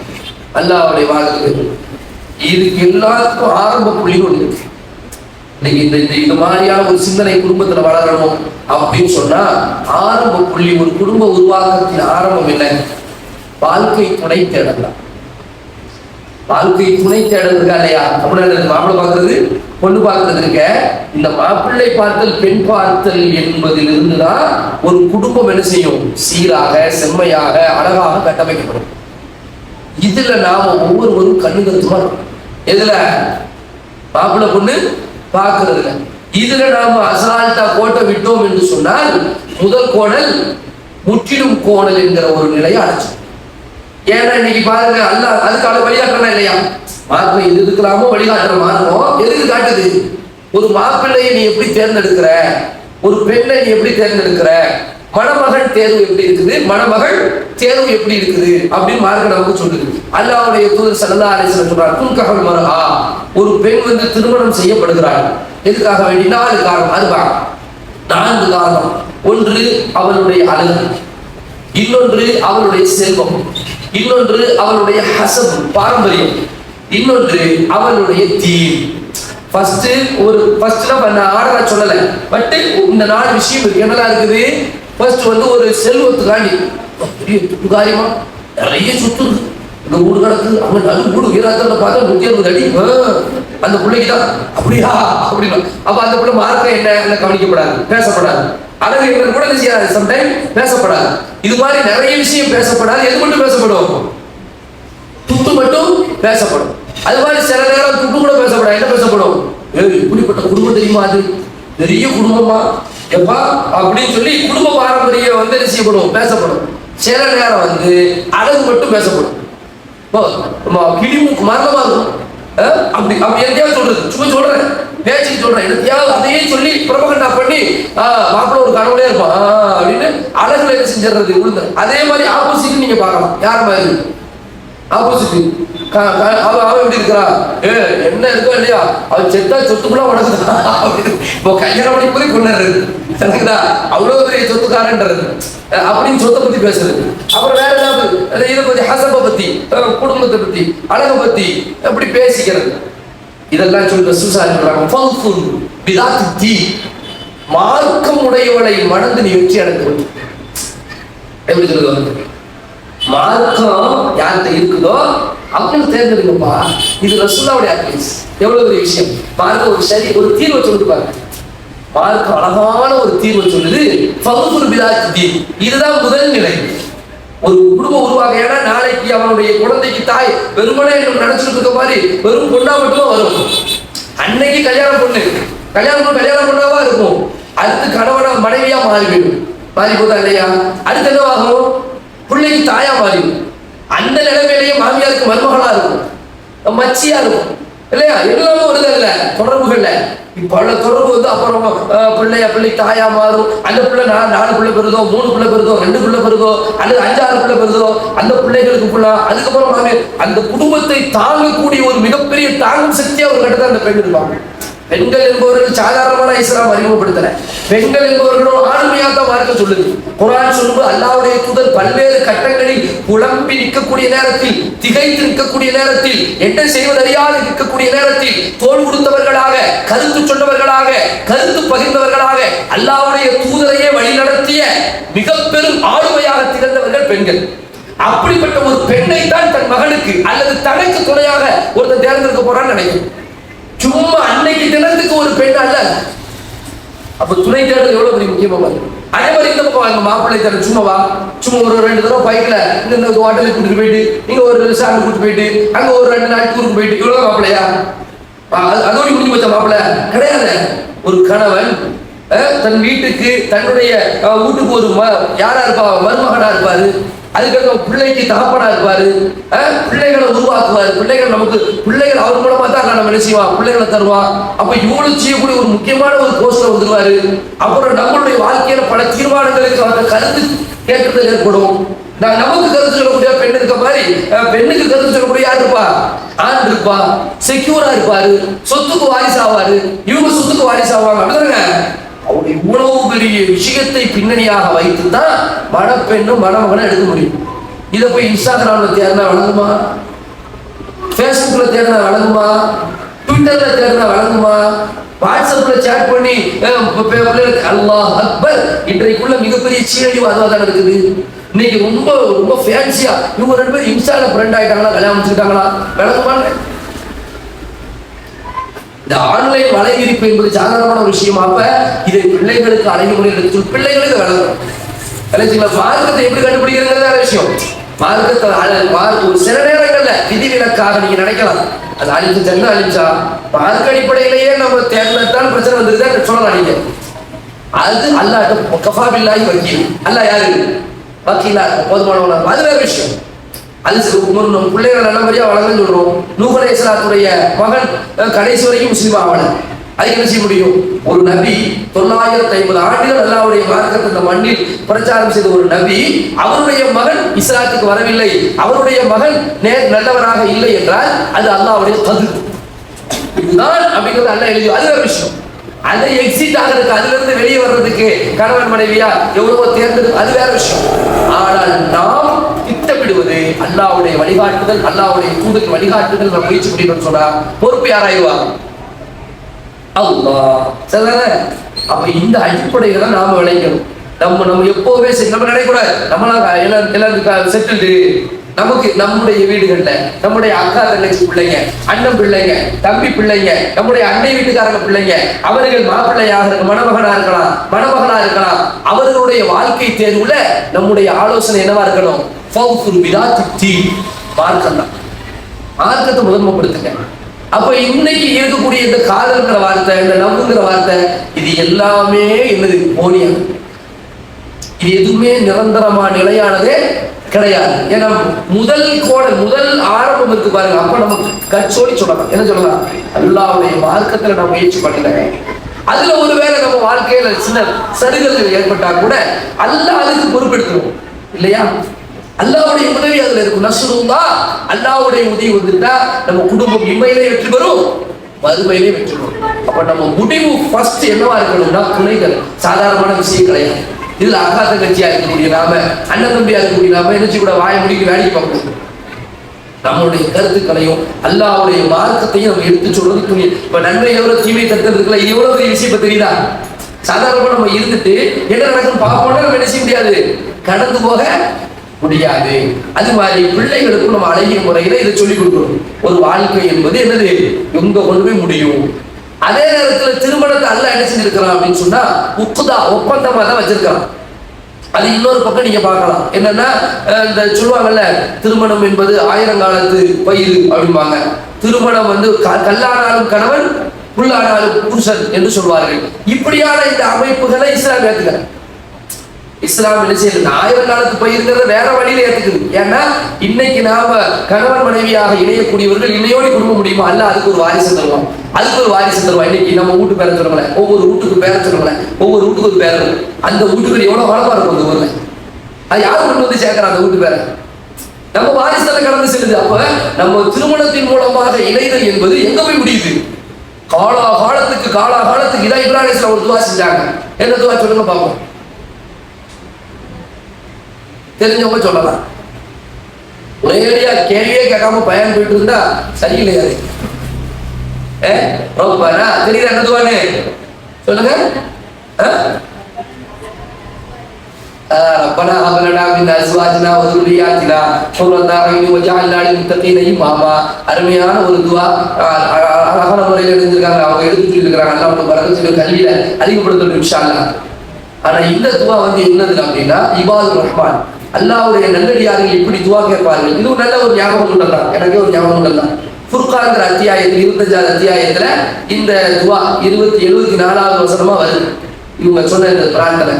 அல்லாஹ்வுடைய மார்க்கத்துக்கு. இதுக்கு எல்லாத்துக்கும் ஆரம்ப புள்ளி ஒன்று இருக்கு. இன்னைக்கு இந்த மாதிரியான ஒரு சிந்தனை குடும்பத்துல வளரணும் அப்படின்னு சொன்னா ஆரம்ப புள்ளி, ஒரு குடும்ப உருவாக்கத்தின் ஆரம்பம் என்ன? வாழ்க்கை துணை தேடல். வாழ்க்கை துணை தேடல் இருக்கா இல்லையா? அப்படின்னா மாப்பிள்ளை பார்க்கறது, பொண்ணு பார்க்கறது இருக்க, இந்த மாப்பிள்ளை பார்த்தல், பெண் பார்த்தல் என்பதிலிருந்துதான் ஒரு குடும்பம் என்ன செய்யும், சீராக, செம்மையாக, அழகாக கட்டமைக்கப்படும். இதுல நாம ஒவ்வொருவரும் கண்ணு கருத்துமா இருக்கும். எதுல? மாப்பிள்ளை பொண்ணு பார்க்கறதுல. இதுல நாம அசால்ட்டா கோட்டை விட்டோம் என்று சொன்னால் முதல் கோணல் முற்றிலும் கோணல் என்கிற ஒரு நிலையை அடைச்சோம். ஏன்னா இன்னைக்கு பாருங்க, அல்லாஹ் அதுக்கான வழிகாட்டுறா இல்லையா? மார்க்கம் எது இருக்கலாமோ வழிகாட்டுற மார்க்கம் எதுக்கு காட்டுது? ஒரு மாப்பிள்ளையை நீ எப்படி தேர்ந்தெடுக்கிற, ஒரு பெண்ணை நீ எப்படி தேர்ந்தெடுக்கிற, மணமகன் தேர்வு எப்படி இருக்குது, மணமகள் தேர்வு எப்படி இருக்குது அப்படின்னு மார்க்கம் நமக்கு சொல்லுது. அல்லாஹ்வுடைய தூதர் ஸல்லல்லாஹு அலைஹி வஸல்லம் சொல்றார், துன்கஹுல் மர்ஆ, ஒரு பெண் திருமணம் செய்யப்படுகிறாள். எதுக்காக வேண்டி? 4 காரணம். அதுவா 4 காரணம். ஒன்று அவளுடைய அழகு, இன்னொன்று அவளுடைய செல்வம், இன்னொன்று அவளுடைய ஹசப் பாரம்பரியம், இன்னொன்று அவளுடைய தீன். ஃபர்ஸ்ட் நான் ஆர்டரா சொல்லல, பட் இந்த 4 விஷயம் இருக்கு. என்னெல்லாம் இருக்குது? ஃபர்ஸ்ட் ஒரு செல்வத்துக்காண்டி பெரிய காரியமா நிறைய சொத்து இருக்கு, இந்த வீடு கிடக்கு, அவங்க நல்ல வீடு வீராத்தல பார்த்தா 160 அடி, அந்த பிள்ளைக்கு தான் அப்படியா அப்படின்னா அப்ப அந்த பிள்ளை மார்க்கம் என்ன கவனிக்கப்படாது, பேசப்படாது. அழகு என்ன கூட செய்யாது, சம்டைம் பேசப்படாது. இது மாதிரி நிறைய விஷயம் பேசப்படாது. எது மட்டும் பேசப்படும்? துட்டு மட்டும் பேசப்படும். அது மாதிரி சில நேரம் துட்டு கூட பேசப்படாது. என்ன பேசப்படும்? இப்படிப்பட்ட குடும்பம் தெரியுமா, அது பெரிய குடும்பமா எப்பா அப்படின்னு சொல்லி குடும்ப பாரம்பரியம் என்ன செய்யப்படும், பேசப்படும். சில நேரம் அழகு மட்டும் பேசப்படும். கிளிமுக்கு மரணமா இருக்கும். அப்படி எதையாவது சொல்றது, சும்மா சொல்றேன், பேச்சுக்கு சொல்றேன், எதையாவது அதையே சொல்லி பிரபகண்டா பண்ணி மாப்பிள்ள ஒரு கனவுலே இருப்பான் அப்படின்னு அழகுல என்ன செஞ்சிடறது, விழுந்து. அதே மாதிரி ஆப்போசிட் நீங்க பார்க்கலாம். யார் மாதிரி ஆப்போசிட்? அவன் எப்படி இருக்கிறா, என்ன இருக்கோ இல்லையா, அவன் செத்தா சொத்துக்குள்ள உடச்சுதான் அப்படின்னு இப்போ கல்யாணம் பண்ணி போய் கொண்டாடுறது, சரிங்களா? அவ்வளவு பெரிய சொத்துக்காரன்றது அப்படின்னு சொத்தை பத்தி பேசுறது. அப்புறம் வேற ஏதாவது இதை பத்தி, ஹசப்பை பத்தி, குடும்பத்தை பத்தி, அழகை பத்தி எப்படி பேசிக்கிறது, இதெல்லாம் சொல்லி சொல்றாங்க. மார்க்கம் உடையவளை மணந்து நீ வெற்றி அடைந்து எப்படி சொல்லுவாங்க? மார்க்கம் யார்கிட்ட இருக்குதோ அவங்க தேர்ந்தெடுங்கப்பா. இது ரசூலுல்லாஹ்வுடைய அட்வைஸ். எவ்வளவு பெரிய விஷயம் பாருங்க. ஒரு தீர்வை சொல்லிட்டு பாருங்க. மார்க்கம் அழகான ஒரு தீர்வை சொல்லுது. இதுதான் முதல் நிலை. ஒரு குடும்பம் உருவாக, ஏன்னா நாளைக்கு அவனுடைய குழந்தைக்கு தாய் வெறுமனே நினைச்சிட்டு இருக்க மாதிரி வெறும் பொண்ணா மட்டும் வரும். அன்னைக்கு கல்யாணம் பொண்ணாவா இருக்கும், அடுத்து கணவனா மனைவியா மாறிவிடும். மாறி போதா இல்லையா? அடுத்து என்னவாகும்? பிள்ளைக்கு தாயா மாறிடும். அந்த நிலைமையிலேயே மாமியாருக்கு மருமகளா இருக்கும், மச்சியா இருக்கும் இல்லையா? எல்லாமே வருது இல்ல தொடர்புகள்ல. பல தொடர்பு அப்புறம் பிள்ளை தாயா மாறும். அந்த பிள்ளை 4 பிள்ளை பெறுதோ, 3 பிள்ளை பெறுதோ, 2 பிள்ளை பெறுதோ, அல்லது 5-6 பிள்ளை பெறுதோ, அந்த பிள்ளைகளுக்கு பிள்ளை. அதுக்கப்புறம் அந்த குடும்பத்தை தாங்கக்கூடிய ஒரு மிகப்பெரிய தாங்கும் சக்தியா ஒரு கட்டத்தை அந்த பெண் இருப்பாங்க. பெண்கள் என்பவர்கள் சாதாரணமான இஸ்லாம் அறிமுகப்படுத்தல. பெண்கள் என்பவர்களும் ஆளுமையாக தான் மார்க்க சொல்லுது. குர்ஆன் சொல்லும்போது அல்லாஹ்வுடைய தூதர் பல்வேறு கட்டங்களில் குழம்பி நிற்கக்கூடிய நேரத்தில், திகைத்து நிற்கக்கூடிய நேரத்தில், என்ன செய்வதறியாது நிற்கக்கூடிய நேரத்தில் தோள் கொடுத்தவர்களாக, கருத்து சொன்னவர்களாக, கருத்து பகிர்ந்தவர்களாக அல்லாஹ்வுடைய தூதரையே வழிநடத்திய மிக பெரும் ஆளுமையாக திகழ்ந்தவர்கள் பெண்கள். அப்படிப்பட்ட ஒரு பெண்ணை தான் தன் மகனுக்கு அல்லது தனக்கு துணையாக ஒருத்தர் தேர்ந்தெடுக்க போறான்னு நினைக்கும். சும்மா அன்னைக்கு தினத்துக்கு ஒரு பெண் அல்ல, அப்ப துணை தேடல் எவ்வளவு பெரிய முக்கியமா பாருங்க. அதே மாதிரி இந்த பக்கம் எங்க மாப்பிள்ளை தேடல் சும்மாவா, சும்மா ஒரு 2 தடவை பைக்ல இந்த ஹோட்டலுக்கு கூட்டிட்டு போயிட்டு, நீங்க ஒரு ரிசார்ட் கூட்டிட்டு போயிட்டு, அங்க ஒரு 2 நாள் டூருக்கு போயிட்டு, இவ்வளவு மாப்பிள்ளையா? அதோட முடிஞ்சு போச்ச மாப்பிள்ளை கிடையாது. ஒரு கணவன் தன் வீட்டுக்கு தன்னுடைய வீட்டுக்கு ஒரு யாரா இருப்பா, மருமகனா இருப்பாரு. அதுக்கப்புறம் பிள்ளைக்கு தகப்பனா இருப்பாரு. பிள்ளைகளை உருவாக்குவாரு. பிள்ளைகள் அவர் மூலமா தான் நம்ம என்ன செய்வான், பிள்ளைகளை தருவான். அப்ப இவ்வளவு செய்யக்கூடிய ஒரு முக்கியமான ஒரு போஸ்ட்ல வந்துருவாரு. அப்புறம் நம்மளுடைய வாழ்க்கையில பல தீர்மானங்களுக்கு அவர்கள் கருத்து கேட்கறது ஏற்படும். நமக்கு கருத்து சொல்லக்கூடிய பெண் இருக்க மாதிரி பெண்ணுக்கு கருத்து சொல்லக்கூடிய யார் இருப்பா, ஆண் இருப்பா. செக்யூரா இருப்பாரு, சொத்துக்கு வாரிசு ஆவாரு, இவங்க சொத்துக்கு வாரிசு ஆவாங்க. அப்படிதாங்க. அவங்க இவ்வளவு பெரிய விஷயத்தை பின்னணியாக வைத்துதான் மணப்பெண்ணும் மணமகனை எடுக்க முடியும். இதை போய் இன்ஸ்டாகிராம்ல தேடினா வழங்குமா, பேஸ்புக்ல தேடினா வழங்குமா, ட்விட்டர்ல தேடினா வழங்குமா, வாட்ஸ்அப்ல சேட் பண்ணி அல்லாஹ் அக்பர். இன்றைக்குள்ள மிகப்பெரிய சீரழிவு அதுவாக தான் இருக்குது. இன்னைக்கு ரொம்ப ரொம்ப ஃபேன்சியா இவங்க 2 பேரும் இன்ஸ்டால ஃப்ரெண்ட் ஆயிட்டாங்களா, கல்யாணம் முடிச்சுக்கிட்டாங்களா, விளங்குமாங்க. இந்த ஆன்லைன் வலைவிரிப்பு என்பது சாதாரணமான ஒரு விஷயம். அப்ப இதை பிள்ளைகளுக்கு அழகுமுறை எடுத்து பிள்ளைகளுக்கு விளங்கணும். மார்க்கத்தை எப்படி கண்டுபிடிக்கிறது வேற விஷயம். மார்க்கத்தை ஒரு சில நேரங்கள்ல விதிவிலக்காக நீங்க நினைக்கலாம், அது அழிச்சு என்ன அழிச்சா மார்க்க அடிப்படையிலேயே நம்ம தேர்ந்தெடுத்தால் பிரச்சனை வந்துருது சொல்லலாம். நீங்க அது அல்லாஹ் கஃபாபில்லாஹி வக்கீல். அல்லாஹ் யாரு, வக்கீலா போதுமானவனா, அது வேற விஷயம். அது பிள்ளைகள் நல்லபடியா வளர்ந்து சொல்றோம். நூஹ் அலைஹிஸ்ஸலாத்துடைய மகன் கடைசி வரைக்கும் முஸ்லிம் ஆகல. அதுக்கு என்ன செய்ய முடியும்? ஒரு நபி 950 ஆண்டுகள் அல்லாஹ்வுடைய மார்க்கத்தை இந்த மண்ணில் பிரச்சாரம் செய்த ஒரு நபி, அவருடைய மகன் இஸ்லாத்துக்கு வரவில்லை, அவருடைய மகன் நல்லவராக இல்லை என்றால் அது அல்லாஹ்வுடைய கதிர். இதுதான் அப்படிங்கிறது அல்லாஹ் எழுதி. அது வேற விஷயம். அதை எக்ஸிட் ஆகிறதுக்கு, அதுல இருந்து வெளியே வர்றதுக்கு கணவன் மனைவியா எவ்வளவோ தேர்ந்தெடு, அது வேற விஷயம். ஆனால் நாம் திட்டமிடுவது அல்லாஹ்வுடைய வழிகாட்டுதல், அல்லாஹ்வுடைய தூதரின் வழிகாட்டுதல் நம்ம முயற்சி பண்ணிட்டு சொன்னா பொறுப்பு யாராயிருவாங்க? அல்லாஹ். சரிதானே? அப்ப இந்த அடிப்படைகளை நாம விளைக்கணும். நம்ம எப்பவுமே நம்ம நினைக்கூடாது நம்மளா எல்லாரும் செட்டில்டு. நமக்கு நம்முடைய வீடுகள்ல நம்முடைய அக்கா தங்கச்சி பிள்ளைங்க, அண்ணன் பிள்ளைங்க, தம்பி பிள்ளைங்க, நம்முடைய அண்டை வீட்டுக்காரங்க பிள்ளைங்க, அவர்கள் மாப்பிள்ளையாக இருக்க, மணமகனா இருக்கலாம், மணமகனா இருக்கலாம். அவர்களுடைய வாழ்க்கை தேர்வுல நம்முடைய ஆலோசனை என்னவா இருக்கணும்? மார்க்கம் தான். மார்க்கத்தை முதன்மைப்படுத்துங்க. அப்ப இன்னைக்கு இருக்கக்கூடிய இந்த காதல்ங்கிற வார்த்தை, இந்த லவ்ங்கிற வார்த்தை, இது எல்லாமே என்னது? போனியா. இது எதுவுமே நிரந்தரமா நிலையானதே கிடையாது. ஏன்னா முதல் ஆரம்பம் இருக்கு பாருங்க. அப்ப நம்ம கச்சோடி சொல்லலாம். என்ன சொல்லலாம்? அல்லாஹ்வுடைய மார்க்கத்துல நம்ம முயற்சி பண்ணல. அதுல ஒருவேளை நம்ம வாழ்க்கையில சின்ன சருகல்கள் ஏற்பட்டா கூட அல்லாஹ் அதுக்கு பொறுப்பெடுக்கணும் இல்லையா? அல்லாஹ்வுடைய உதவி அதுல இருக்கும். நஸ்ருல்லா, அல்லாஹ்வுடைய உதவி வந்துட்டா நம்ம குடும்பம் இம்மையிலே வெற்றி பெறும், மறுமையிலே வெற்றி பெறும். அப்ப நம்ம முடிவு ஃபர்ஸ்ட் என்னவா இருக்கணும்னா துணைகள். சாதாரணமான விஷயம் கிடையாது. இதுல அக்கா தங்கச்சியா இருக்கக்கூடிய நாம, அண்ணன் தம்பியா இருக்கக்கூடிய நாம என்ன கூட வாய முடிக்க வேலைக்கு பார்க்கணும். நம்மளுடைய கருத்துக்களையும் அல்லாஹ்வுடைய மார்க்கத்தையும் நம்ம எடுத்து சொல்றது துணி. இப்ப நன்மை எவ்வளவு தீமை தடுக்கிறதுக்குள்ள இது எவ்வளவு பெரிய விஷயம் இப்ப தெரியுதா? சாதாரணமா நம்ம இருந்துட்டு என்ன நடக்கும் பார்ப்போம்னா நம்ம என்ன செய்ய முடியாது, கடந்து போக முடியாது. அது மாதிரி பிள்ளைகளுக்கும் நம்ம அழகிய முறையில இதை சொல்லிக் கொடுக்கணும். ஒரு வாழ்க்கை என்பது என்னது, எங்க கொண்டு போய் முடியும். அதே நேரத்துல திருமணத்தை அல்லாஹ் என்ன செஞ்சிருக்கிறான் அப்படின்னு சொன்னா உக்குதா, ஒப்பந்தமா தான் வச்சிருக்கான். அது இன்னொரு பக்கம் நீங்க பார்க்கலாம். என்னன்னா இந்த சொல்லுவாங்கல்ல, திருமணம் என்பது 1000 காலத்து பயிர் அப்படிம்பாங்க. திருமணம் வந்து கல்லானாலும் கணவன், புல்லானாலும் புருஷன் என்று சொல்வார்கள். இப்படியான இந்த அமைப்புகளை இஸ்லாம் ஏத்துக்கிறார். இஸ்லாம் என்ன செய்யுது? 1000 காலத்து பயிர்கிறத வேற வழியில ஏத்துக்குது. ஏன்னா இன்னைக்கு நாம கணவன் மனைவியாக இணையக்கூடியவர்கள் இன்னையோடு குடும்ப முடியுமா? அல்ல அதுக்கு ஒரு வாரிசு தருவான், அதுக்கு ஒரு வாரிசு தருவான். இன்னைக்கு நம்ம வீட்டு பேர சொல்லுங்கள, ஒவ்வொரு வீட்டுக்கு பேர சொல்லுங்கள, ஒவ்வொரு வீட்டுக்கு ஒரு பேர. அந்த வீட்டுக்கு எவ்வளவு வளமா இருக்கும் அந்த ஊர்ல. அது யாரு கொண்டு வந்து சேர்க்கிறான் அந்த வீட்டு பேர? நம்ம வாரிசுல கடந்து செல்லுது. அப்ப நம்ம திருமணத்தின் மூலமாக இணைதல் என்பது எங்க போய் முடியுது? காலத்துக்கு இதான் இப்ராஹிம் ஒரு துவா செஞ்சாங்க. என்ன துவா சொல்லுங்க பார்ப்போம். தெரிஞ்சவங்க சொல்லலாம். ஒரேடியா கேள்வியே கேட்காம பயன் போயிட்டு இருந்தா சரியில்லையா? ரப்பனா தெரியல என்ன துவானே சொல்லுங்க. ரப்பனா ஹப் லனா மின் அஸ்வாஜினா வ ذُرِّيَّاتِنَا قُرَّةَ أَعْيُنٍ وَاجْعَلْنَا لِلْمُتَّقِينَ إِمَامًا. அருமையான ஒரு துஆ அழகான முறையில் எழுதிருக்காங்க, அவங்க எடுத்துட்டு இருக்காங்க. அல்லாஹ் உங்களுக்கு பரக்கத் செய்ய, கல்வியில அதிகப்படுத்தட்டும் இன்ஷா அல்லாஹ். ஆனா இந்த துஆ வந்து என்னது அப்படின்னா, இபாதுர் ரஹ்மான், அல்லாஹ்வுடைய நல்லடியார்கள் இப்படி துஆ கேட்பார்கள். இது ஒரு நல்ல ஒரு ஞாபகம் உள்ளதா, எனக்கே ஒரு ஞாபகம் உள்ளதா. ஃபுர்கான்ங்கிற அத்தியாயத்தில் 25வது அத்தியாயத்துல இந்த துஆ 74வது வசனமா வருது. இவங்க சொன்ன இந்த பிரார்த்தனை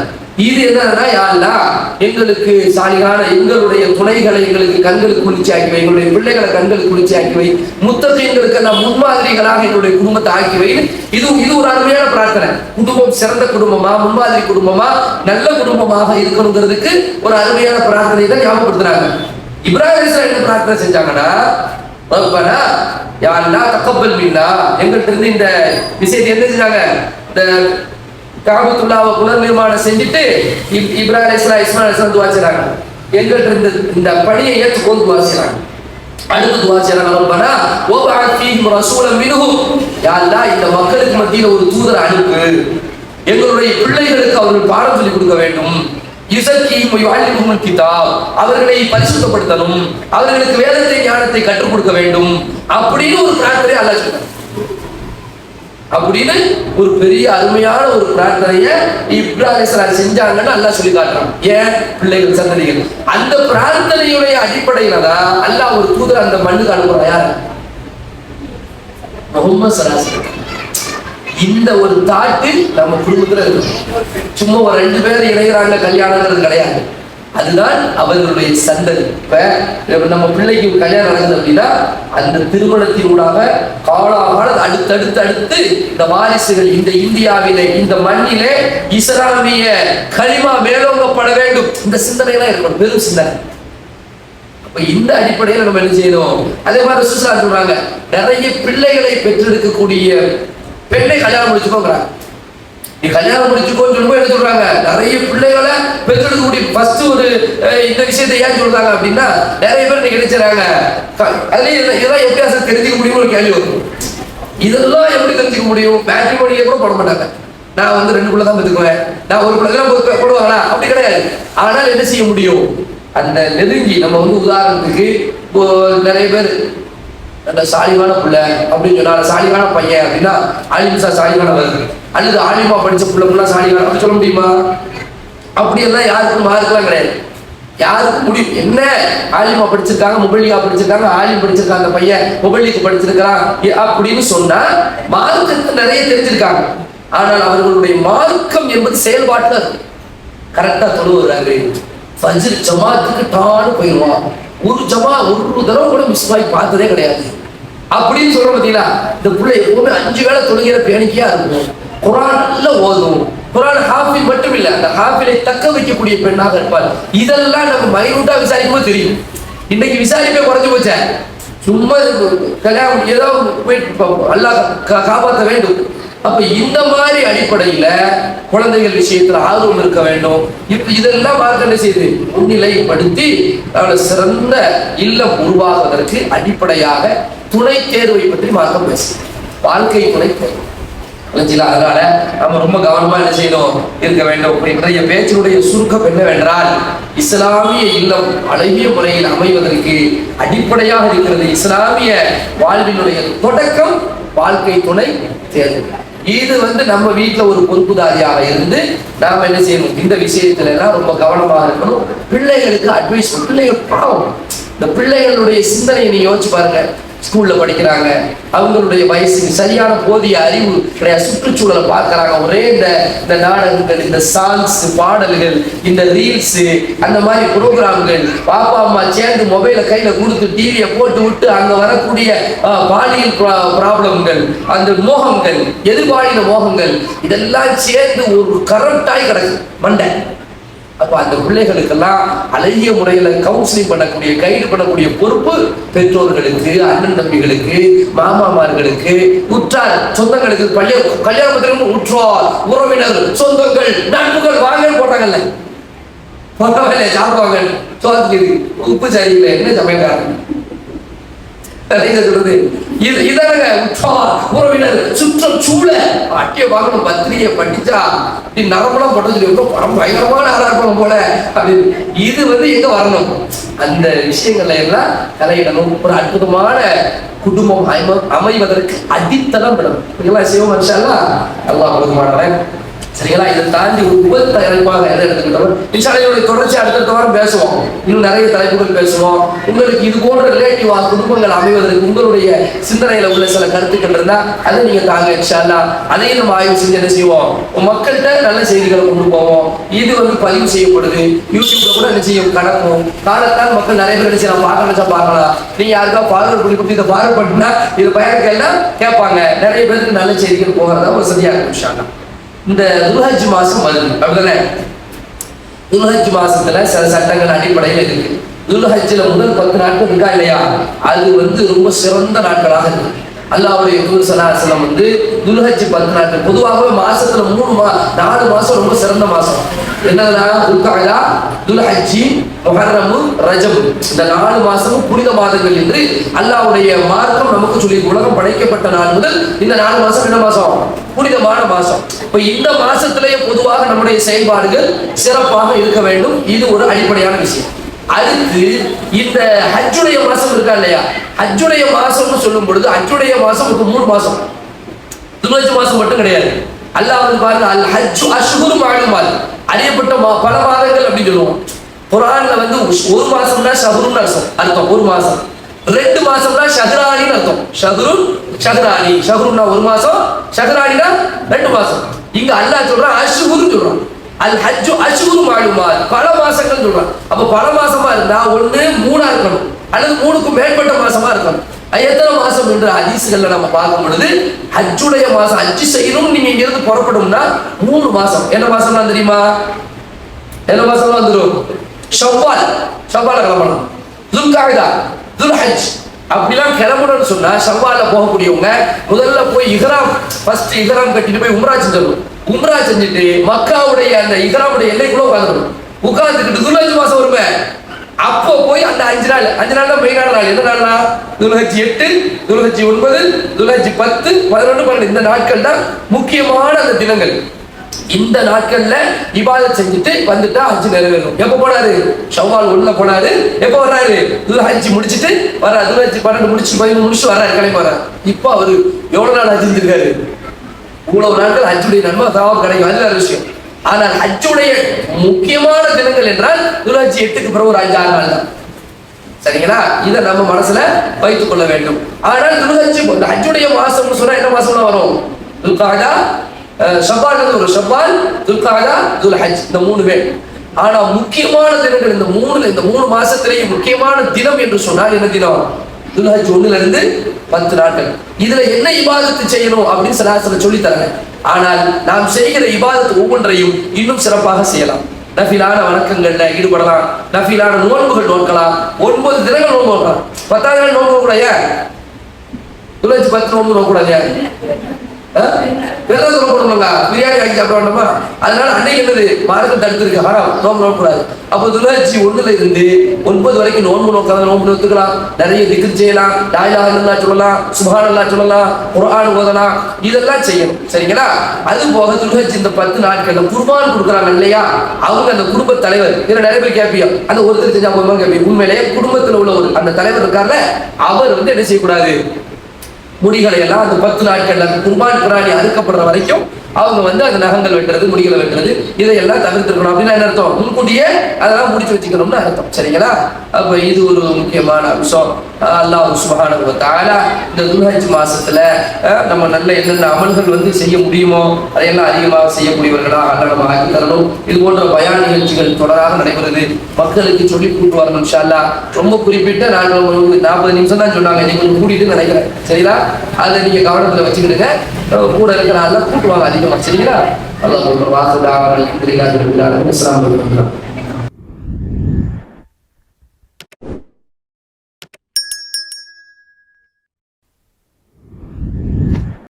இது என்னன்னா, யா அல்லாஹ் எங்களுக்கு சாலிகான எங்களுடைய துணைகளை எங்களுக்கு கண்களுக்கு குளிர்ச்சி ஆக்கி வை, எங்களுடைய பிள்ளைகளை கண்களுக்கு குளிர்ச்சி ஆக்கி வை, முத்தகீன்களுக்கு எல்லாம் முன்மாதிரிகளாக எங்களுடைய குடும்பத்தை ஆக்கி வை. இது ஒரு அருமையான பிரார்த்தனை. குடும்பம் சிறந்த குடும்பமா, முன்மாதிரி குடும்பமா, நல்ல குடும்பமாக இருக்கணுங்கிறதுக்கு ஒரு அருமையான பிரார்த்தனை தான் ஞாபகப்படுத்துறாங்க. இப்ராஹிம் அலைஹிஸ்ஸலாம் என்ன பிரார்த்தனை செஞ்சாங்கன்னா, ரப்பனா யா அல்லாஹ் தகப்பல் மின்னா, எங்கள்கிட்ட இருந்து இந்த விஷயத்தை என்ன செஞ்சாங்க, இந்த காபத்துல்லாவை புனர் நிர்மாணம் செஞ்சுட்டு இப்ராஹிம் அலைஹிஸ்ஸலாம் இஸ்மாயில் அலைஹிஸ்ஸலாம் துஆ செய்றாங்க, எங்கள்கிட்ட இருந்து இந்த பணியை ஏற்றுக்கொண்டு துஆ செய்றாங்க. அடுத்து துஆ செய்றாங்க, ரப்பனா வபஅத் ஃபீஹிம் ரசூலன் மின்ஹும், யா அல்லாஹ் இந்த மக்களுக்கு மத்தியில ஒரு தூதரை அனுப்பு, எங்களுடைய பிள்ளைகளுக்கு அவர்கள் பாடம் சொல்லிக் கொடுக்க வேண்டும். யுஸக்கீஹிம் வ யுஅல்லிமுஹுல் கிதாப், அவர்களை பரிசுத்தப்படுத்தணும், அவர்களுக்கு வேதத்தை ஞானத்தை கற்றுக் கொடுக்க வேண்டும் அப்படின்னு ஒரு பிரார்த்தனை அல்லாஹ் சொல்றார். அப்படின்னு ஒரு பெரிய அருமையான ஒரு பிரார்த்தனையை இப்ராஹிம் அலைஹிஸ்ஸலாம் செஞ்சாங்கன்னு அல்லாஹ் சொல்லி காட்டுறான். ஏன்? பிள்ளைகள் சந்ததிகள். அந்த பிரார்த்தனையுடைய அடிப்படையில தான் அல்லாஹ் ஒரு தூதர் அந்த மண்ணுக்கு அனுப்புறான். யார்? முஹம்மது ஸல்லல்லாஹு அலைஹி வஸல்லம். இந்த ஒரு தாட்டு நம்ம குடும்பத்துல இருக்கு. சும்மா ஒரு 2 பேர் இணைகிறாங்க கல்யாணங்கிறது கிடையாது, அதுதான் அவர்களுடைய சந்ததி. இப்ப நம்ம பிள்ளைக்கு கல்யாணம் நடக்குது அப்படின்னா அந்த திருமணத்தினூடாக காலாகால அடுத்தடுத்து இந்த வாரிசுகள் இந்த இந்தியாவிலே இந்த மண்ணிலே இஸ்லாமிய கலிமா மேலோங்கப்பட வேண்டும், இந்த சிந்தனைலாம் இருக்கணும், பெரும் சிந்தனை. அப்ப இந்த அடிப்படையில் நம்ம என்ன செய்யணும்? அதே மாதிரி ரசூலுல்லாஹ் சொல்றாங்க, நிறைய பிள்ளைகளை பெற்றெடுக்கக்கூடிய பெண்ணை கல்யாணம் முடிச்சுக்கோங்கிறாங்க. நீ கல்யாணம் முடிச்சுக்கோன்னு சொல்லும்போது என்ன சொல்றாங்க, நிறைய பிள்ளைகளை பெற்றெடுக்கக்கூடிய ஃபர்ஸ்ட் ஒரு இந்த விஷயத்தை ஏன் சொல்றாங்க அப்படின்னா, நிறைய பேர் நீங்க நினைச்சாங்க அதுலயும் இதெல்லாம் எப்படி தெரிஞ்சுக்க முடியும்னு ஒரு கேள்வி வரும். இதெல்லாம் எப்படி தெரிஞ்சுக்க முடியும்? மேட்ரிமோனியே கூட போட மாட்டாங்க. நான் வந்து 2 பிள்ளை தான் பெற்றுக்குவேன், நான் ஒரு பிள்ளை தான் போடுவாங்களா? அப்படி கிடையாது. ஆனால் என்ன செய்ய முடியும்? அந்த நெருங்கி நம்ம வந்து உதாரணத்துக்கு நிறைய பேர் அந்த சாலிவான பிள்ளை அப்படின்னு சொன்னா, சாலிவான பையன் அப்படின்னா ஆலிம்சா சாலிவான வருது, அல்லது ஆலிமா படிச்ச பிள்ளை சாலிவான அப்படி சொல்ல முடியுமா? அப்படியெல்லாம் யாருக்கும் மார்க்கெல்லாம் கிடையாது. யாருக்கு முடியும்? என்ன ஆலிமா படிச்சிருக்காங்க, முபல்லிகா படிச்சிருக்காங்க, ஆலிம் படிச்சிருக்காங்க, அந்த பையன் முபல்லிக்கு படிச்சிருக்கிறான் அப்படின்னு சொன்னா மார்க்கத்தை நிறைய தெரிஞ்சிருக்காங்க. ஆனால் அவர்களுடைய மார்க்கம் என்பது செயல்பாட்டுல கரெக்டா தொழுவுறாங்க. ஃபஜ்ர் ஜமாத்துக்கு டான்னு போயிடுவான், ஒரு தடவை கூட மிஸ் ஆகி பார்த்ததே கிடையாது அப்படின்னு சொல்ற பார்த்தீங்களா? இந்த பிள்ளை எப்பவுமே 5 வேளை தொழுகிற பேணிக்கையா இருக்கும், குர்ஆன் நல்லா ஓதும், குர்ஆன் ஹாஃபில் மட்டும் இல்ல அந்த ஹாஃபிலை தக்க வைக்கக்கூடிய பெண்ணாக இருப்பார். இதெல்லாம் நம்ம மைனூட்டா விசாரிக்கும் போது தெரியும். இன்னைக்கு விசாரிப்பே குறைஞ்சு போச்ச, சும்மா கல்யாணம் ஏதாவது அல்லாஹ் காப்பாற்ற வேண்டும். அப்ப இந்த மாதிரி அடிப்படையில குழந்தைகள் விஷயத்துல ஆர்வம் இருக்க வேண்டும். இதெல்லாம் மார்க்கம் என்ன செய்து முன்னிலைப்படுத்தி அவளை சிறந்த இல்லம் உருவாகுவதற்கு அடிப்படையாக துணை தேர்வை பற்றி மார்க்கம் பேசு, வாழ்க்கை துணை தேர்வு. அதனால நம்ம ரொம்ப கவனமா என்ன செய்யணும், இருக்க வேண்டும். இன்றைய பேச்சினுடைய சுருக்கம் என்னவென்றால், இஸ்லாமிய இல்லம் அழகிய முறையில் அமைவதற்கு அடிப்படையாக இருக்கிறது இஸ்லாமிய வாழ்வினுடைய தொடக்கம் வாழ்க்கை துணை தேர்வு. இது வந்து நம்ம வீட்டுல ஒரு பொறுப்புதாரியாக இருந்து நாம என்ன செய்யணும், இந்த விஷயத்துல எல்லாம் ரொம்ப கவனமாக இருக்கணும். பிள்ளைகளுக்கு அட்வைஸ், பிள்ளைகள் பாவம், இந்த பிள்ளைகளுடைய சிந்தனையை நீங்க யோசிச்சு பாருங்க. ஸ்கூல்ல படிக்கிறாங்க, அவங்களுடைய வயசுக்கு சரியான போதிய அறிவு கிடையாது, சுற்றுச்சூழலை பார்க்கறாங்க. ஒரே இந்த நாடகங்கள், இந்த சாங்ஸ், பாடல்கள், இந்த ரீல்ஸ், அந்த மாதிரி ப்ரோக்ராம்கள், பாப்பா அம்மா சேர்ந்து மொபைலை கையில கொடுத்து டிவியை போட்டு விட்டு அங்க வரக்கூடிய பாலியல் ப்ராப்ளம்கள், அந்த மோகங்கள், எதிர்பாலின மோகங்கள், இதெல்லாம் சேர்ந்து ஒரு கரப்டாய் கிடக்கு மண்டை. அப்ப அந்த பிள்ளைகளுக்கெல்லாம் அழகிய முறையில கவுன்சிலிங் பண்ணக்கூடிய, கைடு பண்ணக்கூடிய பொறுப்பு பெற்றோர்களுக்கு, அண்ணன் தம்பிகளுக்கு, மாமாமார்களுக்கு, உற்றார் சொந்தங்களுக்கு. கல்யாணத்துக்கு உற்றார் உறவினர் சொந்தங்கள் நட்புகள் வாங்க போட்டாங்கல்ல, பரவாயில்ல சாப்பிடுவாங்க, சோதனை உப்பு சரியில்லை, என்ன சமையல்காரன் சொல்றது இதானுங்க உற்றார் உறவினர் சுற்றம் சூழ அட்டிய வாங்கணும் பத்திரிகை படிச்சா அப்படி நரம்பெல்லாம் போட்டு பயங்கரமான ஆளா இருப்பாங்க போல அப்படின்னு. இது எங்க வரணும்? அந்த விஷயங்கள்ல எல்லாம் தலையிடணும். ஒரு அற்புதமான குடும்பம் அமைவதற்கு அடித்தளம் விடணும். சிவம் மனுஷாலா அல்லாஹ் போதுமானவன். சரிங்களா? இதை தாண்டி ஒரு உபத்த இறைப்பாக எதை எடுத்துக்கிட்டோம் இன்ஷால்லாஹ் தொடர்ச்சி அடுத்த வாரம் பேசுவோம். இன்னும் நிறைய தலைப்புகள் பேசுவோம். உங்களுக்கு இது போன்ற ரிலேட்டிவா குடும்பங்கள் அமைவதற்கு உங்களுடைய சிந்தனையில உள்ள சில கருத்துக்கள் இருந்தா அதை நீங்க தாங்க இன்ஷால்லாஹ். அதையும் நம்ம ஆய்வு செஞ்சு என்ன செய்வோம்? மக்கள்கிட்ட நல்ல செய்திகளை கொண்டு போவோம். இது பதிவு செய்யப்படுது. யூடியூப்ல கூட என்ன செய்யும் கடக்கும். காலத்தால் மக்கள் நிறைய பேர் என்ன பார்க்க பார்க்கலாம். நீங்க யாருக்கா ஃபார்வர்ட் பண்ணி கொடுத்து இதை ஃபார்வர்ட் பண்ணினா இது பயனுக்கெல்லாம் கேட்பாங்க. நிறைய பேருக்கு நல்ல செய்திகள் போகிறதா ஒரு சரியா இருக்கும் இன்ஷால்லாஹ். இந்த துல்ஹஜ் மாசம் வருது அப்படிதானே? துல்ஹஜ் மாசத்துல சில சட்டங்கள் அடிப்படையில் இருக்கு. துல்ஹஜ்ல முதல் 10 நாட்கள் இருக்கா இல்லையா? அது ரொம்ப சிறந்த நாட்களாக இருக்கு. அல்லாஹ்வுடைய தூதர் ஸல்லல்லாஹு அலைஹி வஸல்லம் துல்ஹஜ் 10 நாட்கள் பொதுவாகவே மாசத்துல 4 மாசம் ரொம்ப சிறந்த மாசம். என்னன்னா துல்காதா, துல்ஹஜ், முஹர்ரம், ரஜப் இந்த 4 மாசமும் புனித மாதங்கள் என்று அல்லாஹ்வுடைய மார்க்கம் நமக்கு சொல்லி உலகம் படைக்கப்பட்ட நாள் முதல் இந்த 4 மாசம் என்ன மாசம்? புனிதமான மாசம். இப்ப இந்த மாசத்திலேயே பொதுவாக நம்முடைய செயல்பாடுகள் சிறப்பாக இருக்க வேண்டும். இது ஒரு அடிப்படையான விஷயம். அடுத்து இந்த ஹஜ்ஜுடைய மாசம் இருக்கா இல்லையா? ஹஜ்ஜுடைய மாசம்னு சொல்லும் பொழுது ஹஜ்ஜுடைய மாசம் 3 மாசம். துல்ஹஜ் மாசம் மட்டும் கிடையாது. அல்லாஹ் பாருங்க, அல் ஹஜ்ஜு அஷ்ஹுரு மஅலூமாத், அறியப்பட்ட பல மாதங்கள் அப்படின்னு சொல்லுவோம். குர்ஆன்ல ஒரு மாசம்னா ஷஹ்ருன்னு அர்த்தம் ஒரு மாசம். 2 மாசம்னா ஷஹ்ரானின்னு அர்த்தம். ஷஹ்ருன் ஷஹ்ரானி, ஷஹ்ருன்னா ஒரு மாசம், ஷஹ்ரானினா 2 மாசம். இங்க அல்லாஹ் சொல்றான் அஷ்ஹுர்னு சொல்றான். அல் ஹஜ்ஜு அஷ்ஹுரு மஅலூமாத், பல மாசங்கள் சொல்றான். அப்ப பல மாசமா இருந்தா ஒண்ணு 3ஆ இருக்கணும் அல்லது 3க்கும் மேற்பட்ட மாசமா இருக்கணும். எத்தனை மாசம் என்று ஹதீஸ்கள்ல நம்ம பார்க்கும் பொழுது ஹஜ்ஜுடைய மாசம் ஹஜ்ஜு செய்யணும் நீங்க இங்க இருந்து புறப்படும்னா 3 மாசம். என்ன மாசம் தான் தெரியுமா? என்ன மாசம் வந்துடும்? ஷவ்வால், ஷவ்வால கிளம்பணும். துல்காதா, துல்ஹஜ் அப்படிலாம் கிளம்பணும்னு சொன்னா ஷவ்வால போகக்கூடியவங்க முதல்ல போய் இஹ்ராம் ஃபர்ஸ்ட் இஹ்ராம் கட்டிட்டு போய் உம்ரா செஞ்சிடணும். உம்ரா செஞ்சுட்டு மக்காவுடைய அந்த இஹ்ராமுடைய எல்லைக்குள்ள உட்காந்துடணும். உட்காந்துக்கிட்டு துல்ஹஜ் மாசம் வருமே அப்போ போய் அந்த 5 நாள் தான் மெயினான நாள். என்ன நாள்னா துல்ஹஜ் 8, துல்ஹஜ் 9, துல்ஹஜ் 10, 11, 12 இந்த நாட்கள் தான் முக்கியமான அந்த தினங்கள். இந்த நாட்கள்ல இபாதத் செஞ்சுட்டு வந்துட்டா ஹஜ் நிறைவேறும். எப்ப போனாரு? ஷவ்வால் 1ல போனாரு. எப்ப வர்றாரு? துல்ஹஜ் முடிச்சுட்டு வர்றாரு. துல்ஹஜ் 12 முடிச்சு 13 முடிச்சு வர்றாரு, கிளம்பி வர்றாரு. இப்போ அவரு எவ்வளவு நாள் ஹஜ் செஞ்சிருக்காரு? இவ்வளவு நாட்கள் ஹஜ்ஜுடைய நன்மை சவாப் கிடைக்கும். அது வேற விஷயம். ஆனால் ஹஜ்ஜுடைய முக்கியமான தினங்கள் என்றால் துல்ஹஜ் 8க்கு பிறகு ஒரு 5-6 நாள் தான். சரிங்களா? இதை நம்ம மனசுல வைத்துக் கொள்ள வேண்டும். ஆனால் துல்ஹஜ் ஹஜ்ஜுடைய மாசம் சொன்னா என்ன மாசம்லாம் வரும்? துல்காதா, ஷவ்வால் வரும். ஷவ்வால், துல்காதா, துல்ஹஜ் இந்த 3 பேர். ஆனா முக்கியமான தினங்கள் இந்த 3 மாசத்திலேயே முக்கியமான தினம் என்று சொன்னால் என்ன தினம்? துல்ஹஜ் 1ல இருந்து 10 நாட்கள். இதுல என்ன இபாதத்து செய்யணும் அப்படின்னு ஸல்லல்லாஹு சொல்லி தராங்க. ஆனால் நாம் செய்கிற இபாதத்து ஒவ்வொன்றையும் இன்னும் சிறப்பாக செய்யலாம். நஃபிலான வணக்கங்கள்ல ஈடுபடலாம். நஃபிலான நோன்புகள் நோக்கலாம். 9 தினங்கள் நோன்பு நோக்கலாம். 10ஆவது நாள் நோன்பு கூட ஏன்? துல்ஹஜ் 10 நோன்பு நோக்கூடாது. பிரியாணி வாங்கி சாப்பிட வேண்டாமா? அதனால அன்னைக்கு என்னது மார்க்கம் தடுத்திருக்கு, ஹராம், நோன்பு நோக்கக்கூடாது. அப்போ துல்ஹஜ் 1ல இருந்து 9 வரைக்கும் நோன்பு நோக்காத நோன்பு நோத்துக்கலாம். நிறைய திக்ர் செய்யலாம், லா இலாஹ இல்லல்லாஹ் சொல்லலாம், சுப்ஹானல்லாஹ் சொல்லலாம், குர்ஆன் ஓதலாம், இதெல்லாம் செய்யணும். சரிங்களா? அது போக துல்ஹஜ் இந்த 10 நாட்கள் குர்பான் கொடுக்குறாங்க இல்லையா? அவங்க அந்த குடும்ப தலைவர், இதுல நிறைய பேர் கேட்பியா அந்த ஒருத்தர் செஞ்சா போதுமா கேட்பீங்க. உண்மையிலேயே குடும்பத்தில் உள்ள அந்த தலைவர் இருக்கார்ல, அவர் என்ன செய்யக்கூடாது? முடிகளை எல்லாம் அந்த 10 நாட்கள் அந்த குர்பான் பிராணி அறுக்கப்படுற வரைக்கும் அவங்க அந்த நகங்கள் வெட்டுறது, முடிகளை வெட்டுறது, இதையெல்லாம் தவிர்த்துக்கணும். அப்படின்னா என்ன அர்த்தம்? முன்கூட்டியே அதெல்லாம் முடிச்சு வச்சுக்கணும்னு அர்த்தம். சரிங்களா? அப்ப இது ஒரு முக்கியமான அம்சம். அல்லாஹ் சுப்ஹானஹு வ தஆலா இந்த துல்ஹஜ் மாசத்துல நம்ம நல்ல என்னென்ன அமல்கள் செய்ய முடியுமோ அதையெல்லாம் அதிகமாக செய்யக்கூடியவர்களாக அல்லாஹ் நம்ம ஆக்கி தரணும். இது போன்ற பயான் நிகழ்ச்சிகள் தொடராக நடைபெறுது. மக்களுக்கு சொல்லி கூட்டு வரணும் இன்ஷா அல்லாஹ். ரொம்ப குறிப்பிட்ட நான் 40 நிமிஷம் தான் சொன்னாங்க, நீங்க கூட்டிட்டு நினைக்கிறேன். சரிங்களா? அதை நீங்க கவனத்துல வச்சுக்கிடுங்க. கூட இருக்கிற ஆள்லாம் கூட்டுவாங்க அதிகமா. சரிங்களா? அல்லாஹ் வாசல் அஸ்ஸலாமு அலைக்கும்.